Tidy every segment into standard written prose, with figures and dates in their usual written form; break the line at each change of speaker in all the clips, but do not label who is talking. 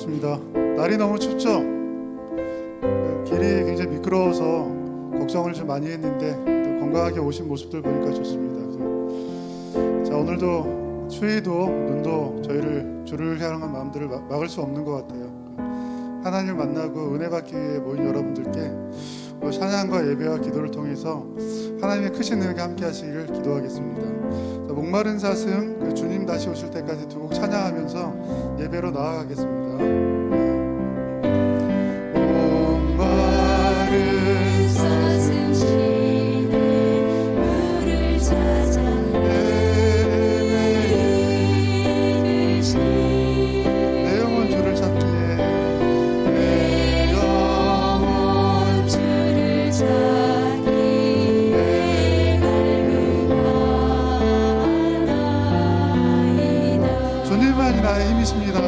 반갑습니다. 날이 너무 춥죠? 길이 굉장히 미끄러워서 걱정을 좀 많이 했는데 또 건강하게 오신 모습들 보니까 좋습니다. 그래서 자, 오늘도 추위도 눈도 저희를 주를 향한 마음들을 막을 수 없는 것 같아요. 하나님을 만나고 은혜 받기 위해 모인 여러분들께 찬양과 예배와 기도를 통해서 하나님의 크신 은혜가 함께 하시기를 기도하겠습니다. 목마른 사슴 주님 다시 오실 때까지 두 곡 찬양하면서 예배로 나아가겠습니다. 목마른 사슴 시내 물을 찾아 헤매이듯이 내 영혼 주를 찾기에 내 영혼 주를 찾기에 갈급하나이다. 주님만이 나의 힘이십니다.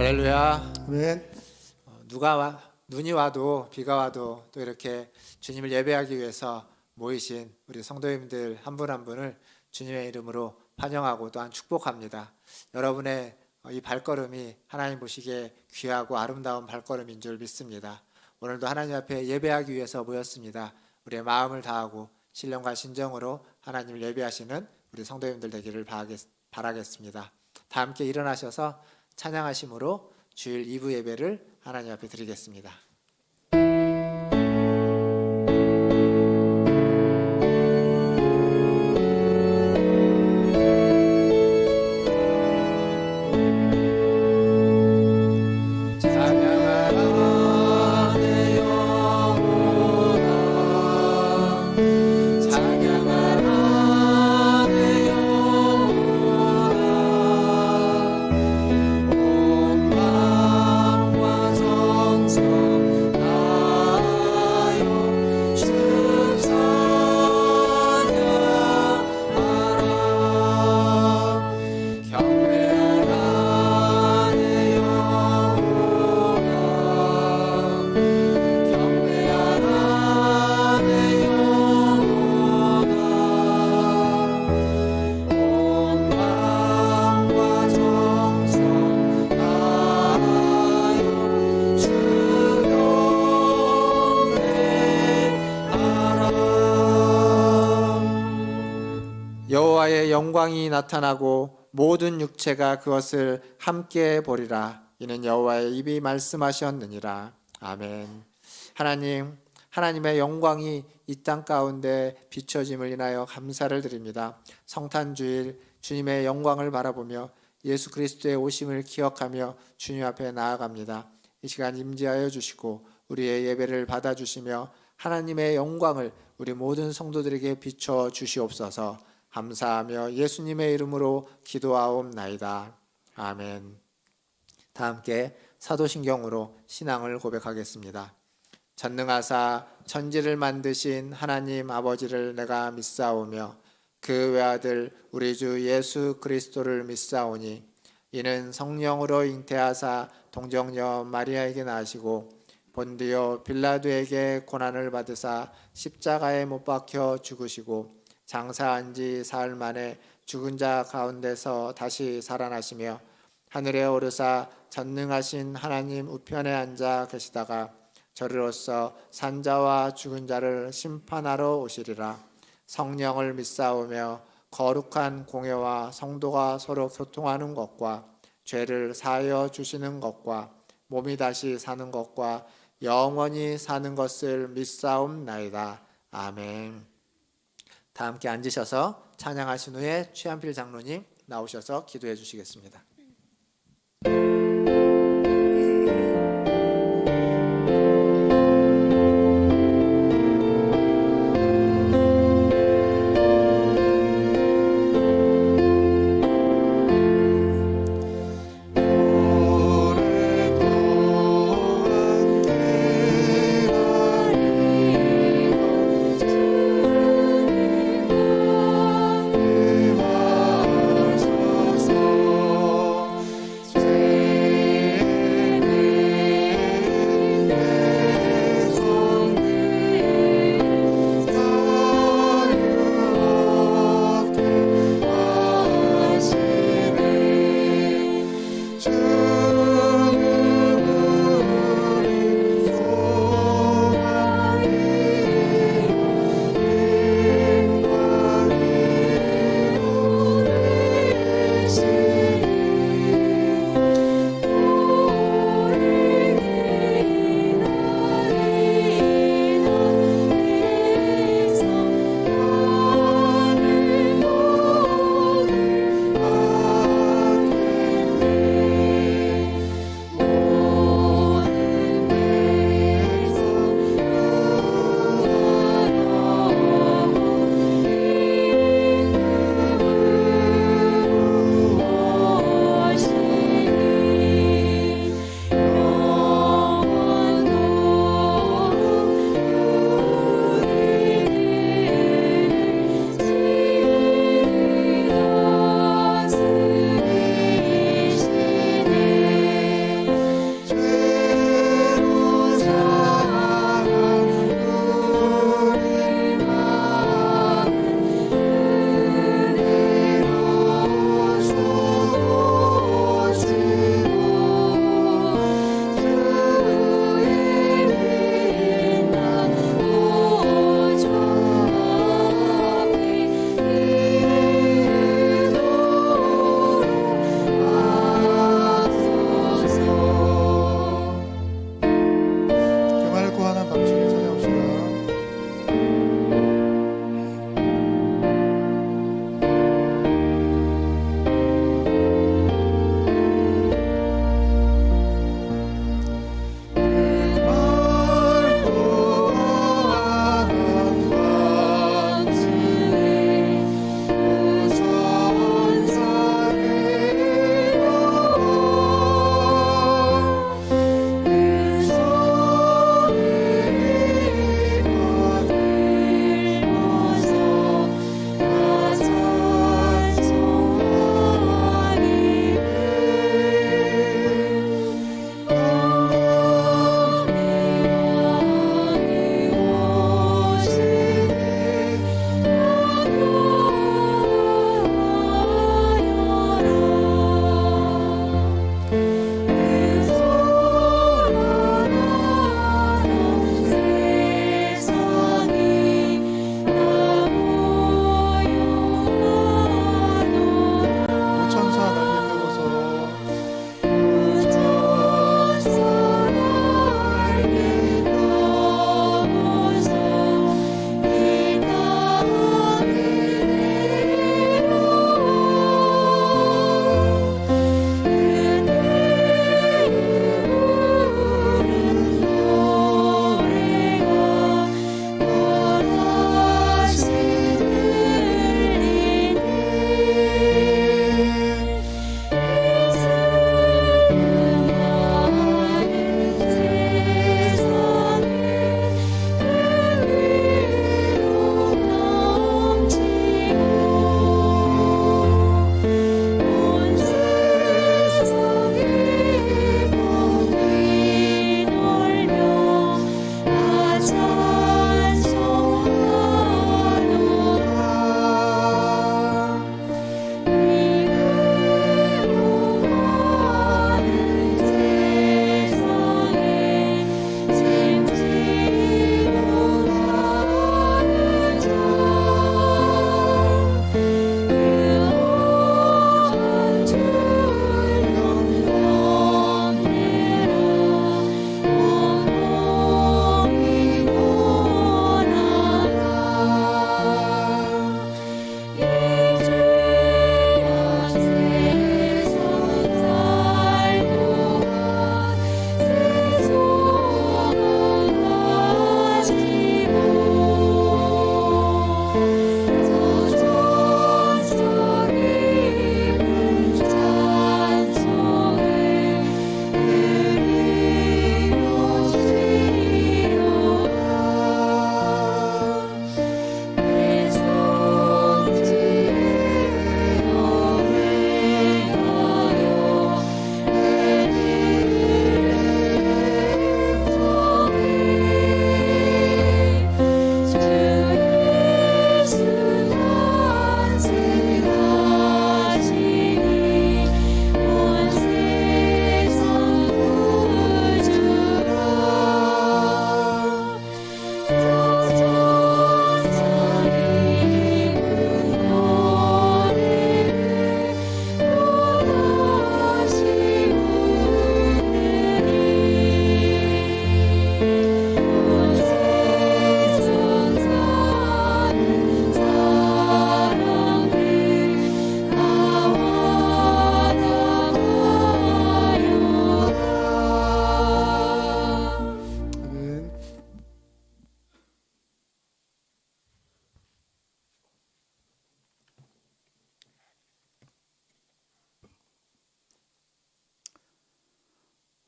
할렐루야.
아멘.
눈이 와도 비가 와도 또 이렇게 주님을 예배하기 위해서 모이신 우리 성도님들 한 분 한 분을 주님의 이름으로 환영하고 또한 축복합니다. 여러분의 이 발걸음이 하나님 보시기에 귀하고 아름다운 발걸음인 줄 믿습니다. 오늘도 하나님 앞에 예배하기 위해서 모였습니다. 우리의 마음을 다하고 신령과 신정으로 하나님을 예배하시는 우리 성도님들 되기를 바라겠습니다. 다 함께 일어나셔서 찬양하심으로 주일 2부 예배를 하나님 앞에 드리겠습니다. 여호와의 영광이 나타나고 모든 육체가 그것을 함께 보리라. 이는 여호와의 입이 말씀하셨느니라. 아멘. 하나님의 영광이 이 땅 가운데 비춰짐을 인하여 감사를 드립니다. 성탄주일 주님의 영광을 바라보며 예수 그리스도의 오심을 기억하며 주님 앞에 나아갑니다. 이 시간 임재하여 주시고 우리의 예배를 받아주시며 하나님의 영광을 우리 모든 성도들에게 비춰 주시옵소서. 감사하며 예수님의 이름으로 기도하옵나이다. 아멘. 다 함께 사도신경으로 신앙을 고백하겠습니다. 전능하사 천지를 만드신 하나님 아버지를 내가 믿사오며 그 외아들 우리 주 예수 그리스도를 믿사오니 이는 성령으로 잉태하사 동정녀 마리아에게 나시고 본디오 빌라도에게 고난을 받으사 십자가에 못 박혀 죽으시고 장사한 지 사흘 만에 죽은 자 가운데서 다시 살아나시며 하늘에 오르사 전능하신 하나님 우편에 앉아 계시다가 저리로서 산자와 죽은 자를 심판하러 오시리라. 성령을 믿사오며 거룩한 공회와 성도가 서로 교통하는 것과 죄를 사하여 주시는 것과 몸이 다시 사는 것과 영원히 사는 것을 믿사옵나이다. 아멘. 다 함께 앉으셔서 찬양하신 후에 최한필 장로님 나오셔서 기도해 주시겠습니다.
오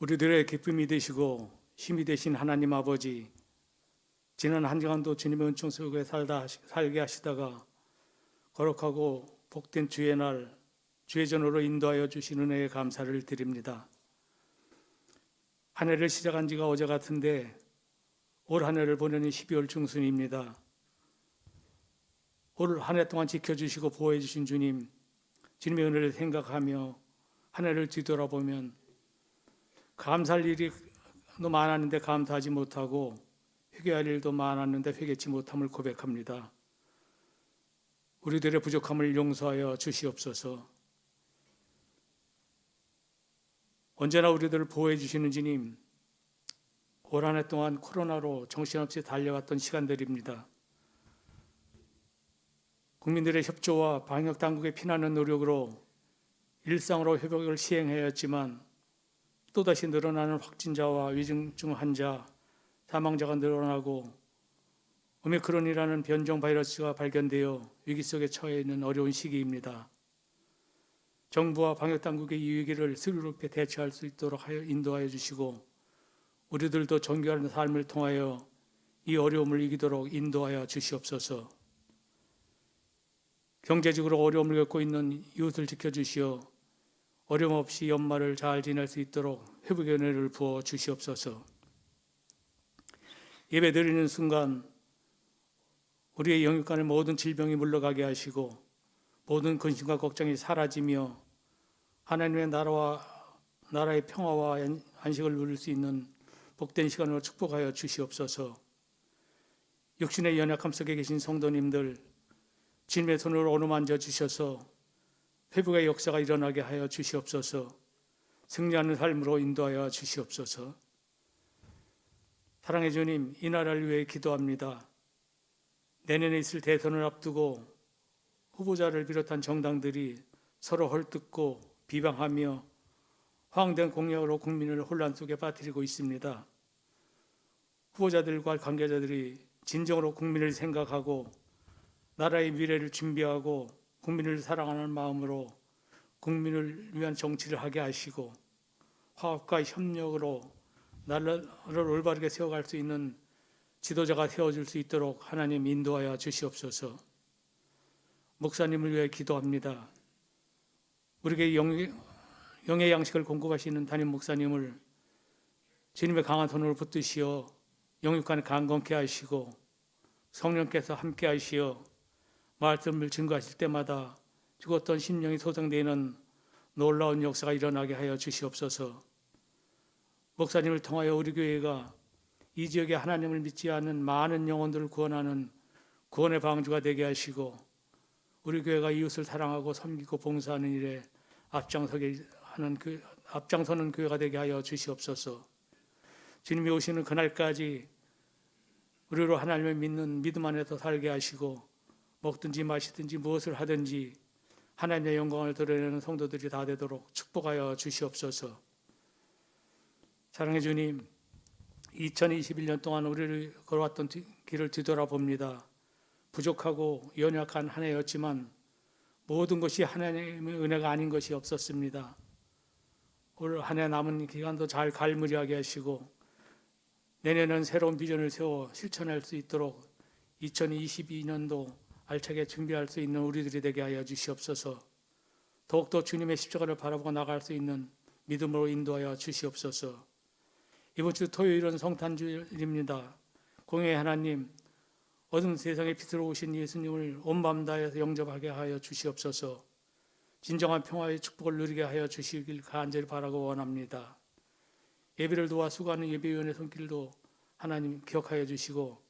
우리들의 기쁨이 되시고 힘이 되신 하나님 아버지, 지난 한 주간도 주님의 은총 속에 살게 하시다가 거룩하고 복된 주의 날, 주의 전으로 인도하여 주신 은혜에 감사를 드립니다. 한 해를 시작한 지가 어제 같은데 올 한 해를 보내는 12월 중순입니다. 올 한 해 동안 지켜주시고 보호해 주신 주님, 주님의 은혜를 생각하며 한 해를 뒤돌아보면 감사할 일이 너무 많았는데 감사하지 못하고 회개할 일도 많았는데 회개치 못함을 고백합니다. 우리들의 부족함을 용서하여 주시옵소서. 언제나 우리들을 보호해 주시는 주님, 올 한 해 동안 코로나로 정신없이 달려왔던 시간들입니다. 국민들의 협조와 방역당국의 피나는 노력으로 일상으로 회복을 시행하였지만 또다시 늘어나는 확진자와 위중증 환자, 사망자가 늘어나고 오미크론이라는 변종 바이러스가 발견되어 위기 속에 처해 있는 어려운 시기입니다. 정부와 방역당국의 이 위기를 슬기롭게 대처할 수 있도록 인도하여 주시고 우리들도 정결한 삶을 통하여 이 어려움을 이기도록 인도하여 주시옵소서. 경제적으로 어려움을 겪고 있는 이웃을 지켜주시어 어려움 없이 연말을 잘 지낼 수 있도록 회복의 은혜를 부어 주시옵소서. 예배 드리는 순간 우리의 영육간의 모든 질병이 물러가게 하시고 모든 근심과 걱정이 사라지며 하나님의 나라의 평화와 안식을 누릴 수 있는 복된 시간으로 축복하여 주시옵소서. 육신의 연약함 속에 계신 성도님들 주님의 손으로 어루만져 주셔서 회복의 역사가 일어나게 하여 주시옵소서. 승리하는 삶으로 인도하여 주시옵소서. 사랑의 주님, 이 나라를 위해 기도합니다. 내년에 있을 대선을 앞두고 후보자를 비롯한 정당들이 서로 헐뜯고 비방하며 허황된 공약으로 국민을 혼란 속에 빠뜨리고 있습니다. 후보자들과 관계자들이 진정으로 국민을 생각하고 나라의 미래를 준비하고 국민을 사랑하는 마음으로 국민을 위한 정치를 하게 하시고 화합과 협력으로 나라를 올바르게 세워갈 수 있는 지도자가 세워질 수 있도록 하나님 인도하여 주시옵소서. 목사님을 위해 기도합니다. 우리에게 영의 양식을 공급하시는 담임 목사님을 주님의 강한 손으로 붙드시어 영육간에 강건케 하시고 성령께서 함께 하시어 말씀을 증거하실 때마다 죽었던 심령이 소생되는 놀라운 역사가 일어나게 하여 주시옵소서. 목사님을 통하여 우리 교회가 이 지역에 하나님을 믿지 않는 많은 영혼들을 구원하는 구원의 방주가 되게 하시고 우리 교회가 이웃을 사랑하고 섬기고 봉사하는 일에 앞장서는 교회가 되게 하여 주시옵소서. 주님이 오시는 그날까지 우리로 하나님을 믿는 믿음 안에서 살게 하시고 먹든지 마시든지 무엇을 하든지 하나님의 영광을 드러내는 성도들이 다 되도록 축복하여 주시옵소서. 사랑의 주님, 2021년 동안 우리를 걸어왔던 길을 뒤돌아봅니다. 부족하고 연약한 한 해였지만 모든 것이 하나님의 은혜가 아닌 것이 없었습니다. 올 한 해 남은 기간도 잘 갈무리하게 하시고 내년은 새로운 비전을 세워 실천할 수 있도록 2022년도 알차게 준비할 수 있는 우리들이 되게 하여 주시옵소서. 더욱더 주님의 십자가를 바라보고 나갈 수 있는 믿음으로 인도하여 주시옵소서. 이번 주 토요일은 성탄주일입니다. 공의의 하나님, 어두운 세상에 빛으로 오신 예수님을 온 마음 다해서 영접하게 하여 주시옵소서. 진정한 평화의 축복을 누리게 하여 주시길 간절히 바라고 원합니다. 예배를 도와 수고하는 예배위원의 손길도 하나님 기억하여 주시고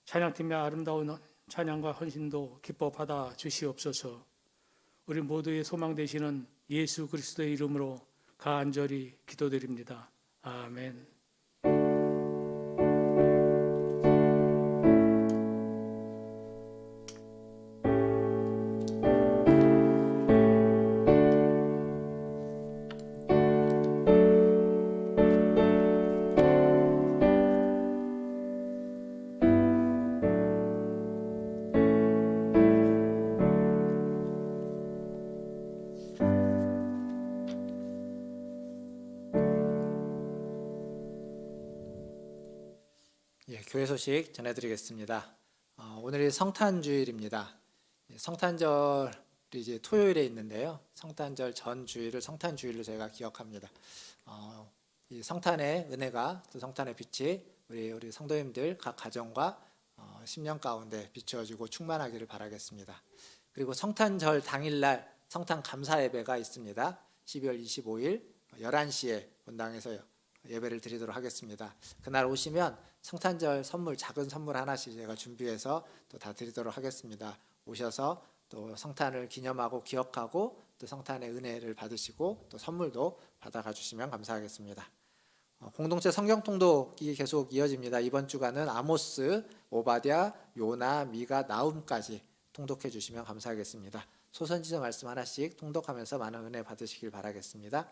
찬양팀의 아름다운 찬양과 헌신도 기뻐 받아 주시옵소서. 우리 모두의 소망 되시는 예수 그리스도의 이름으로 간절히 기도드립니다. 아멘.
예, 교회 소식 전해드리겠습니다. 오늘이 성탄주일입니다. 성탄절이 이제 토요일에 있는데요. 성탄절 전 주일을 성탄주일로 저희가 기억합니다. 이 성탄의 은혜가 또 성탄의 빛이 우리 성도님들 각 가정과 10년 가운데 비추어지고 충만하기를 바라겠습니다. 그리고 성탄절 당일날 성탄 감사 예배가 있습니다. 12월 25일 11시에 본당에서 예배를 드리도록 하겠습니다. 그날 오시면 성탄절 선물, 작은 선물 하나씩 제가 준비해서 또 다 드리도록 하겠습니다. 오셔서 또 성탄을 기념하고 기억하고 또 성탄의 은혜를 받으시고 또 선물도 받아가 주시면 감사하겠습니다. 공동체 성경 통독이 계속 이어집니다. 이번 주간은 아모스, 오바댜, 요나, 미가, 나훔까지 통독해 주시면 감사하겠습니다. 소선지서 말씀 하나씩 통독하면서 많은 은혜 받으시길 바라겠습니다.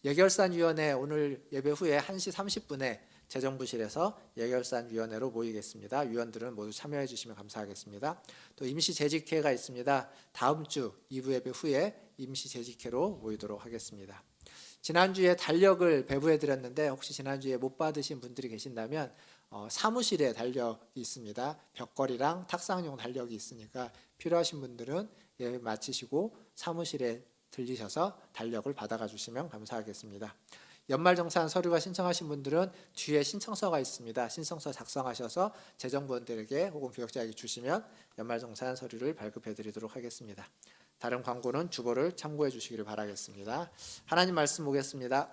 예결산위원회 오늘 예배 후에 1시 30분에 재정부실에서 예결산위원회로 모이겠습니다. 위원들은 모두 참여해 주시면 감사하겠습니다. 또 임시재직회가 있습니다. 다음 주 2부 예배 후에 임시재직회로 모이도록 하겠습니다. 지난주에 달력을 배부해 드렸는데 혹시 지난주에 못 받으신 분들이 계신다면 사무실에 달력이 있습니다. 벽걸이랑 탁상용 달력이 있으니까 필요하신 분들은 예배 마치시고 사무실에 들리셔서 달력을 받아가 주시면 감사하겠습니다. 연말정산 서류가 신청하신 분들은 뒤에 신청서가 있습니다. 신청서 작성하셔서 재정부원들에게 혹은 교역자에게 주시면 연말정산 서류를 발급해 드리도록 하겠습니다. 다른 광고는 주보를 참고해 주시기를 바라겠습니다. 하나님 말씀 보겠습니다.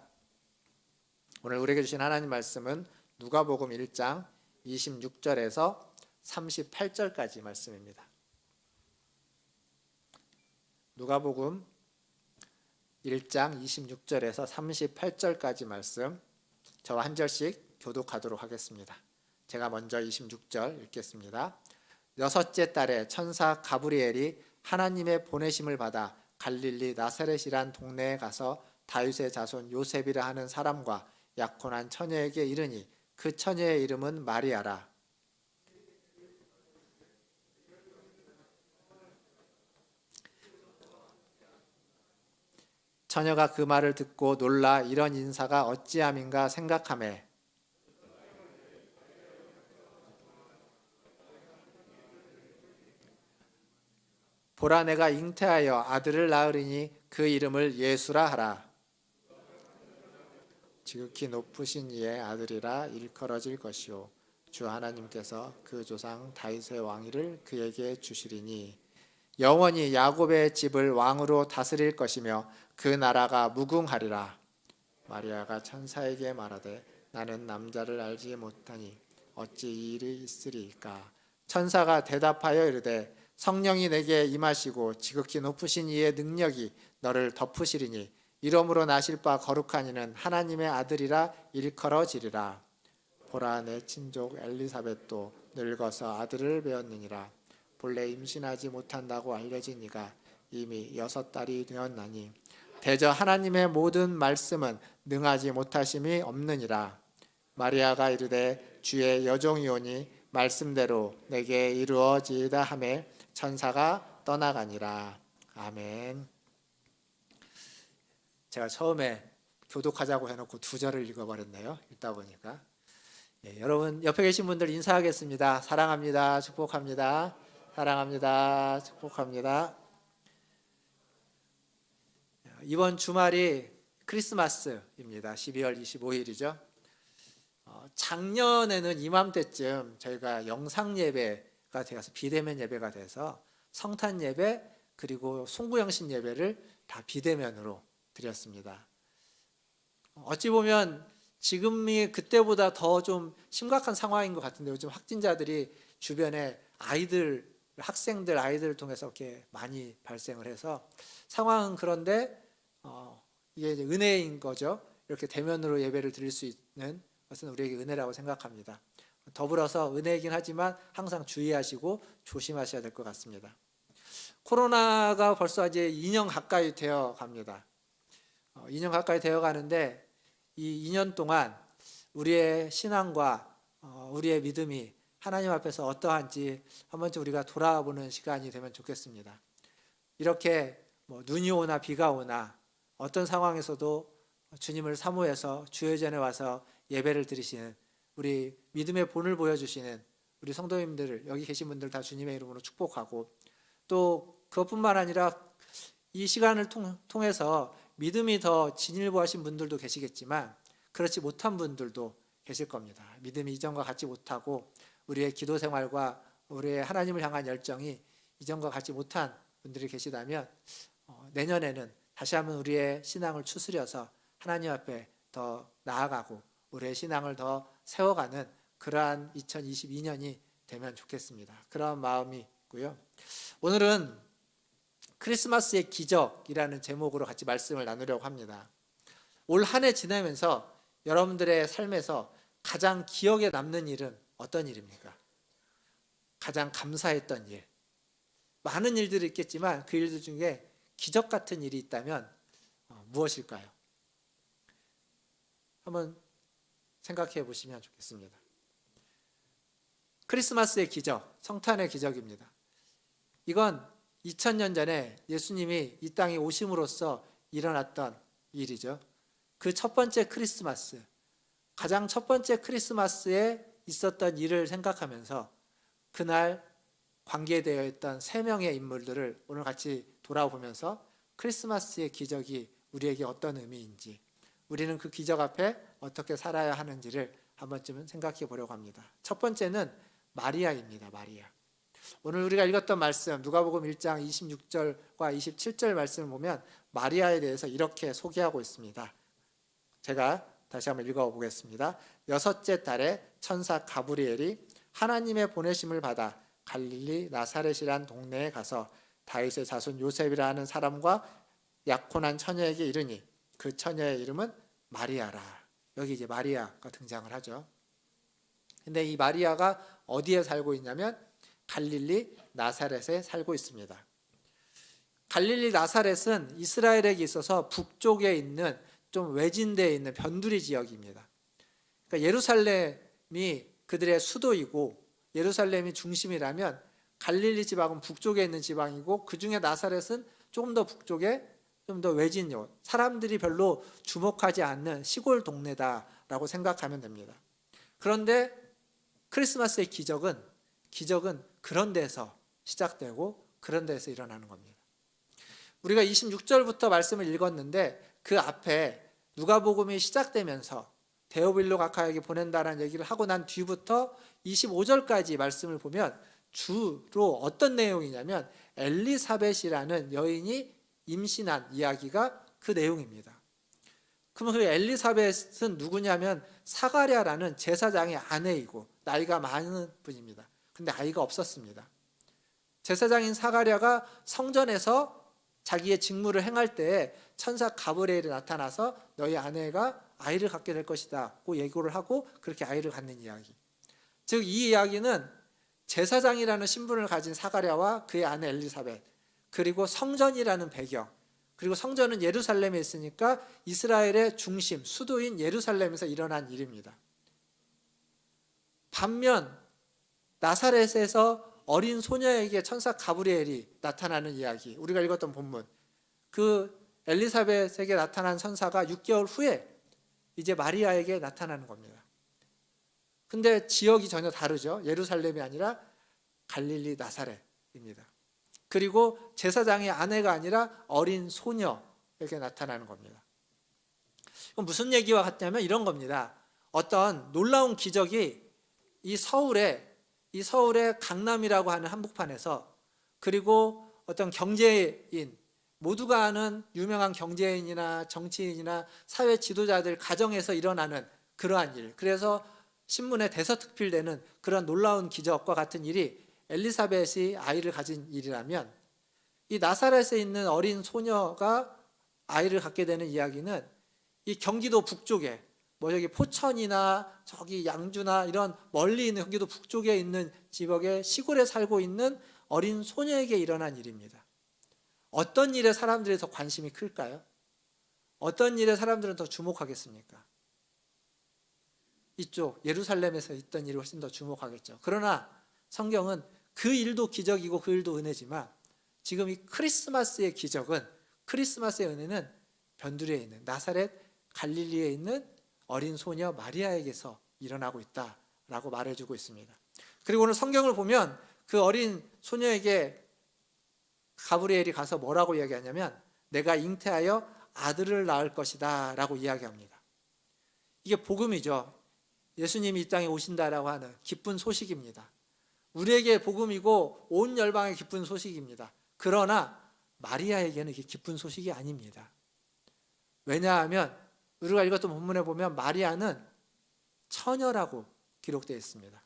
오늘 우리에게 주신 하나님 말씀은 누가복음 1장 26절에서 38절까지 말씀입니다. 누가복음 1장 26절에서 38절까지 말씀 저와 한 절씩 교독하도록 하겠습니다. 제가 먼저 26절 읽겠습니다. 여섯째 달에 천사 가브리엘이 하나님의 보내심을 받아 갈릴리 나사렛이란 동네에 가서 다윗의 자손 요셉이라 하는 사람과 약혼한 처녀에게 이르니 그 처녀의 이름은 마리아라. 처녀가 그 말을 듣고 놀라 이런 인사가 어찌함인가 생각하매 보라 내가 잉태하여 아들을 낳으리니 그 이름을 예수라 하라. 지극히 높으신 이의 아들이라 일컬어질 것이요 주 하나님께서 그 조상 다윗의 왕위를 그에게 주시리니 영원히 야곱의 집을 왕으로 다스릴 것이며 그 나라가 무궁하리라. 마리아가 천사에게 말하되 나는 남자를 알지 못하니 어찌 이 일이 있으리이까. 천사가 대답하여 이르되 성령이 내게 임하시고 지극히 높으신 이의 능력이 너를 덮으시리니 이러므로 나실 바 거룩한 이는 하나님의 아들이라 일컬어지리라. 보라 내 친족 엘리사벳도 늙어서 아들을 배었느니라. 본래 임신하지 못한다고 알려진 이가 이미 6달이 되었나니 대저 하나님의 모든 말씀은 능하지 못하심이 없느니라. 마리아가 이르되 주의 여종이오니 말씀대로 내게 이루어지이다 하매 천사가 떠나가니라. 아멘. 제가 처음에 교독하자고 해놓고 2절을 읽어버렸네요. 읽다 보니까. 여러분 옆에 계신 분들 인사하겠습니다. 사랑합니다. 축복합니다. 사랑합니다. 축복합니다. 이번 주말이 크리스마스입니다. 12월 25일이죠. 작년에는 이맘때쯤 저희가 영상 예배가 되어서 비대면 예배가 돼서 성탄 예배 그리고 송구영신 예배를 다 비대면으로 드렸습니다. 어찌 보면 지금이 그때보다 더 좀 심각한 상황인 것 같은데 요즘 확진자들이 주변에 학생들 아이들을 통해서 이렇게 많이 발생을 해서 상황은 그런데 이게 이제 은혜인 거죠. 이렇게 대면으로 예배를 드릴 수 있는 것은 우리에게 은혜라고 생각합니다. 더불어서 은혜이긴 하지만 항상 주의하시고 조심하셔야 될 것 같습니다. 코로나가 벌써 이제 2년 가까이 되어 갑니다. 2년 가까이 되어 가는데 이 2년 동안 우리의 신앙과 우리의 믿음이 하나님 앞에서 어떠한지 한 번쯤 우리가 돌아보는 시간이 되면 좋겠습니다. 이렇게 눈이 오나 비가 오나 어떤 상황에서도 주님을 사모해서 주의 전에 와서 예배를 드리시는 우리 믿음의 본을 보여주시는 우리 성도님들, 여기 계신 분들 다 주님의 이름으로 축복하고, 또 그것뿐만 아니라 이 시간을 통해서 믿음이 더 진일보하신 분들도 계시겠지만 그렇지 못한 분들도 계실 겁니다. 믿음이 이전과 같지 못하고 우리의 기도 생활과 우리의 하나님을 향한 열정이 이전과 같지 못한 분들이 계시다면 내년에는 다시 한번 우리의 신앙을 추스려서 하나님 앞에 더 나아가고 우리의 신앙을 더 세워가는 그러한 2022년이 되면 좋겠습니다. 그런 마음이 있고요. 오늘은 크리스마스의 기적이라는 제목으로 같이 말씀을 나누려고 합니다. 올 한 해 지나면서 여러분들의 삶에서 가장 기억에 남는 일은 어떤 일입니까? 가장 감사했던 일. 많은 일들이 있겠지만 그 일들 중에 기적 같은 일이 있다면 무엇일까요? 한번 생각해 보시면 좋겠습니다. 크리스마스의 기적, 성탄의 기적입니다. 이건 2000년 전에 예수님이 이 땅에 오심으로써 일어났던 일이죠. 그 첫 번째 크리스마스, 가장 첫 번째 크리스마스에 있었던 일을 생각하면서 그날 관계되어 있던 세 명의 인물들을 오늘 같이 돌아보면서 크리스마스의 기적이 우리에게 어떤 의미인지, 우리는 그 기적 앞에 어떻게 살아야 하는지를 한 번쯤은 생각해 보려고 합니다. 첫 번째는 마리아입니다. 마리아. 오늘 우리가 읽었던 말씀 누가복음 1장 26절과 27절 말씀을 보면 마리아에 대해서 이렇게 소개하고 있습니다. 제가 다시 한번 읽어보겠습니다. 6째 달에 천사 가브리엘이 하나님의 보내심을 받아 갈릴리 나사렛이란 동네에 가서 다윗의 자손 요셉이라 하는 사람과 약혼한 처녀에게 이르니 그 처녀의 이름은 마리아라. 여기 이제 마리아가 등장을 하죠. 근데 이 마리아가 어디에 살고 있냐면 갈릴리 나사렛에 살고 있습니다. 갈릴리 나사렛은 이스라엘에게 있어서 북쪽에 있는 좀 외진되어 있는 변두리 지역입니다. 그러니까 예루살렘이 그들의 수도이고 예루살렘이 중심이라면 갈릴리 지방은 북쪽에 있는 지방이고 그 중에 나사렛은 조금 더 북쪽에 좀 더 외진 사람들이 별로 주목하지 않는 시골 동네다라고 생각하면 됩니다. 그런데 크리스마스의 기적은 그런 데서 시작되고 그런 데서 일어나는 겁니다. 우리가 26절부터 말씀을 읽었는데 그 앞에 누가복음이 시작되면서 데오빌로 각하에게 보낸다라는 얘기를 하고 난 뒤부터 25절까지 말씀을 보면 주로 어떤 내용이냐면 엘리사벳이라는 여인이 임신한 이야기가 그 내용입니다. 그러면 그 엘리사벳은 누구냐면 사가랴라는 제사장의 아내이고 나이가 많은 분입니다. 근데 아이가 없었습니다. 제사장인 사가랴가 성전에서 자기의 직무를 행할 때에 천사 가브리엘이 나타나서 너희 아내가 아이를 갖게 될 것이다 고 예고를 하고 그렇게 아이를 갖는 이야기. 즉 이 이야기는 제사장이라는 신분을 가진 사가랴와 그의 아내 엘리사벳, 그리고 성전이라는 배경, 그리고 성전은 예루살렘에 있으니까 이스라엘의 중심, 수도인 예루살렘에서 일어난 일입니다. 반면 나사렛에서 어린 소녀에게 천사 가브리엘이 나타나는 이야기, 우리가 읽었던 본문, 그 엘리사벳에게 나타난 천사가 6개월 후에 이제 마리아에게 나타나는 겁니다. 근데 지역이 전혀 다르죠. 예루살렘이 아니라 갈릴리 나사렛입니다. 그리고 제사장의 아내가 아니라 어린 소녀에게 나타나는 겁니다. 그럼 무슨 얘기와 같냐면 이런 겁니다. 어떤 놀라운 기적이 이 서울의 강남이라고 하는 한복판에서, 그리고 어떤 경제인, 모두가 아는 유명한 경제인이나 정치인이나 사회 지도자들 가정에서 일어나는 그러한 일, 그래서 신문에 대서특필되는 그런 놀라운 기적과 같은 일이 엘리사벳이 아이를 가진 일이라면, 이 나사렛에 있는 어린 소녀가 아이를 갖게 되는 이야기는 이 경기도 북쪽에, 저기 포천이나 저기 양주나 이런 멀리 있는 경기도 북쪽에 있는 지역의 시골에 살고 있는 어린 소녀에게 일어난 일입니다. 어떤 일에 사람들이 더 관심이 클까요? 어떤 일에 사람들은 더 주목하겠습니까? 이쪽 예루살렘에서 있던 일이 훨씬 더 주목하겠죠. 그러나 성경은 그 일도 기적이고 그 일도 은혜지만 지금 이 크리스마스의 기적은, 크리스마스의 은혜는 변두리에 있는 나사렛 갈릴리에 있는 어린 소녀 마리아에게서 일어나고 있다라고 말해주고 있습니다. 그리고 오늘 성경을 보면 그 어린 소녀에게 가브리엘이 가서 뭐라고 이야기하냐면 내가 잉태하여 아들을 낳을 것이다 라고 이야기합니다. 이게 복음이죠. 예수님이 이 땅에 오신다라고 하는 기쁜 소식입니다. 우리에게 복음이고 온 열방의 기쁜 소식입니다. 그러나 마리아에게는 이게 기쁜 소식이 아닙니다. 왜냐하면 우리가 읽었던 본문에 보면 마리아는 처녀라고 기록되어 있습니다.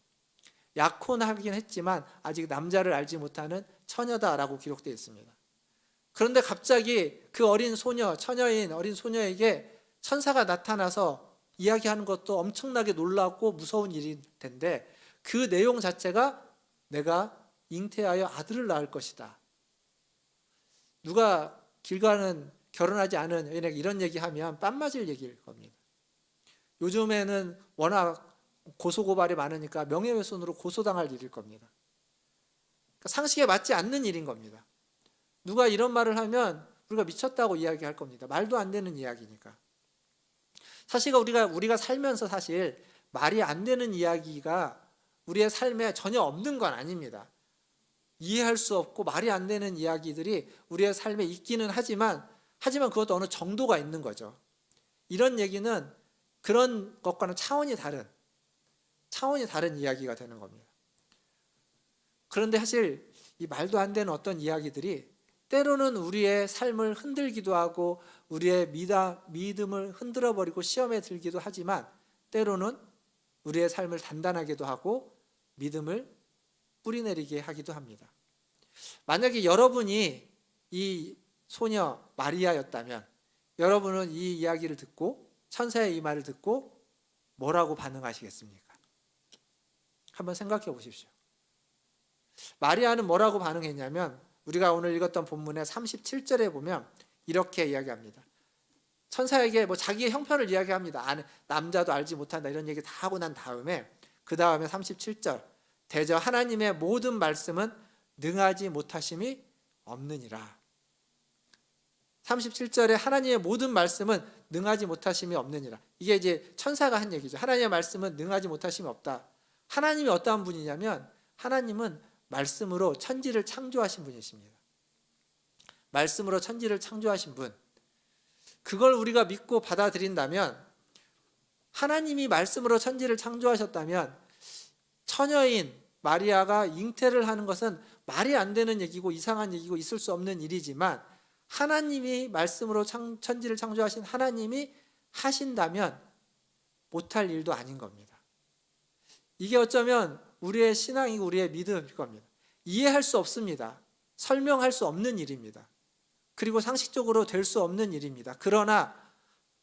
약혼하긴 했지만 아직 남자를 알지 못하는 처녀다라고 기록되어 있습니다. 그런데 갑자기 그 어린 소녀, 처녀인 어린 소녀에게 천사가 나타나서 이야기하는 것도 엄청나게 놀랍고 무서운 일일 텐데 그 내용 자체가 내가 잉태하여 아들을 낳을 것이다. 누가 길 가는 결혼하지 않은 여인에게 이런 얘기하면 뺨 맞을 얘기일 겁니다. 요즘에는 워낙 고소고발이 많으니까 명예훼손으로 고소당할 일일 겁니다. 그러니까 상식에 맞지 않는 일인 겁니다. 누가 이런 말을 하면 우리가 미쳤다고 이야기할 겁니다. 말도 안 되는 이야기니까. 사실 우리가 살면서 사실 말이 안 되는 이야기가 우리의 삶에 전혀 없는 건 아닙니다. 이해할 수 없고 말이 안 되는 이야기들이 우리의 삶에 있기는 하지만 그것도 어느 정도가 있는 거죠. 이런 얘기는 그런 것과는 차원이 다른 이야기가 되는 겁니다. 그런데 사실 이 말도 안 되는 어떤 이야기들이 때로는 우리의 삶을 흔들기도 하고 우리의 믿음을 흔들어버리고 시험에 들기도 하지만 때로는 우리의 삶을 단단하게도 하고 믿음을 뿌리내리게 하기도 합니다. 만약에 여러분이 이 소녀 마리아였다면 여러분은 이 이야기를 듣고 천사의 이 말을 듣고 뭐라고 반응하시겠습니까? 한번 생각해 보십시오. 마리아는 뭐라고 반응했냐면 우리가 오늘 읽었던 본문의 37절에 보면 이렇게 이야기합니다. 천사에게 자기의 형편을 이야기합니다. 남자도 알지 못한다 이런 얘기 다 하고 난 다음에 그 다음에 37절 대저 하나님의 모든 말씀은 능하지 못하심이 없느니라. 37절에 하나님의 모든 말씀은 능하지 못하심이 없느니라. 이게 이제 천사가 한 얘기죠. 하나님의 말씀은 능하지 못하심이 없다. 하나님이 어떠한 분이냐면 하나님은 말씀으로 천지를 창조하신 분이십니다. 말씀으로 천지를 창조하신 분. 그걸 우리가 믿고 받아들인다면 하나님이 말씀으로 천지를 창조하셨다면 처녀인 마리아가 잉태를 하는 것은 말이 안 되는 얘기고 이상한 얘기고 있을 수 없는 일이지만 하나님이 말씀으로 천지를 창조하신 하나님이 하신다면 못할 일도 아닌 겁니다. 이게 어쩌면 우리의 신앙이고 우리의 믿음일 겁니다. 이해할 수 없습니다. 설명할 수 없는 일입니다. 그리고 상식적으로 될 수 없는 일입니다. 그러나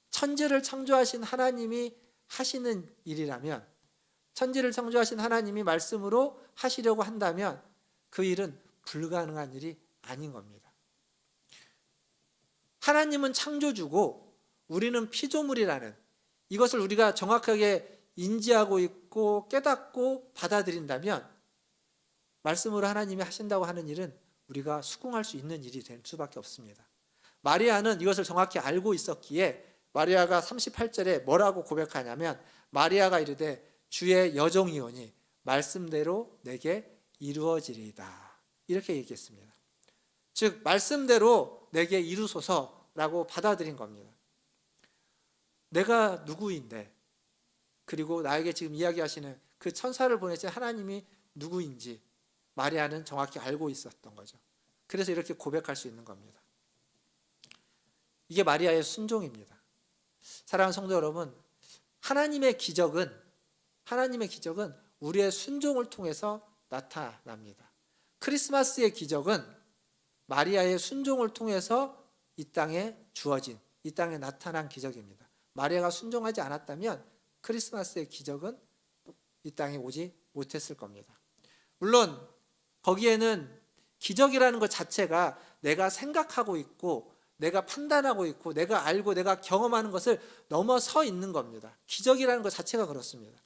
천지를 창조하신 하나님이 하시는 일이라면 천지를 창조하신 하나님이 말씀으로 하시려고 한다면 그 일은 불가능한 일이 아닌 겁니다. 하나님은 창조주고 우리는 피조물이라는 이것을 우리가 정확하게 인지하고 있고 깨닫고 받아들인다면 말씀으로 하나님이 하신다고 하는 일은 우리가 수긍할 수 있는 일이 될 수밖에 없습니다. 마리아는 이것을 정확히 알고 있었기에 마리아가 38절에 뭐라고 고백하냐면 마리아가 이르되 주의 여종이오니 말씀대로 내게 이루어지리이다. 이렇게 얘기했습니다. 즉 말씀대로 내게 이루소서라고 받아들인 겁니다. 내가 누구인데 그리고 나에게 지금 이야기하시는 그 천사를 보내신 하나님이 누구인지 마리아는 정확히 알고 있었던 거죠. 그래서 이렇게 고백할 수 있는 겁니다. 이게 마리아의 순종입니다. 사랑하는 성도 여러분, 하나님의 기적은 우리의 순종을 통해서 나타납니다. 크리스마스의 기적은 마리아의 순종을 통해서 이 땅에 주어진, 이 땅에 나타난 기적입니다. 마리아가 순종하지 않았다면 크리스마스의 기적은 이 땅에 오지 못했을 겁니다. 물론 거기에는 기적이라는 것 자체가 내가 생각하고 있고 내가 판단하고 있고 내가 알고 내가 경험하는 것을 넘어서 있는 겁니다. 기적이라는 것 자체가 그렇습니다.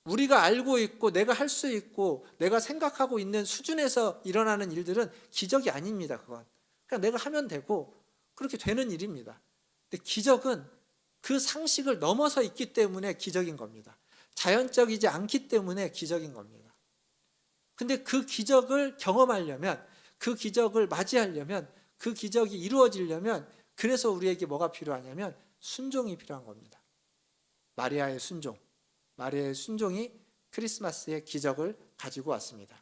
우리가 알고 있고 내가 할 수 있고 내가 생각하고 있는 수준에서 일어나는 일들은 기적이 아닙니다. 그건 그냥 내가 하면 되고 그렇게 되는 일입니다. 근데 기적은 그 상식을 넘어서 있기 때문에 기적인 겁니다. 자연적이지 않기 때문에 기적인 겁니다. 근데 그 기적을 경험하려면, 그 기적을 맞이하려면, 그 기적이 이루어지려면, 그래서 우리에게 뭐가 필요하냐면 순종이 필요한 겁니다. 마리아의 순종. 마리아의 순종이 크리스마스의 기적을 가지고 왔습니다.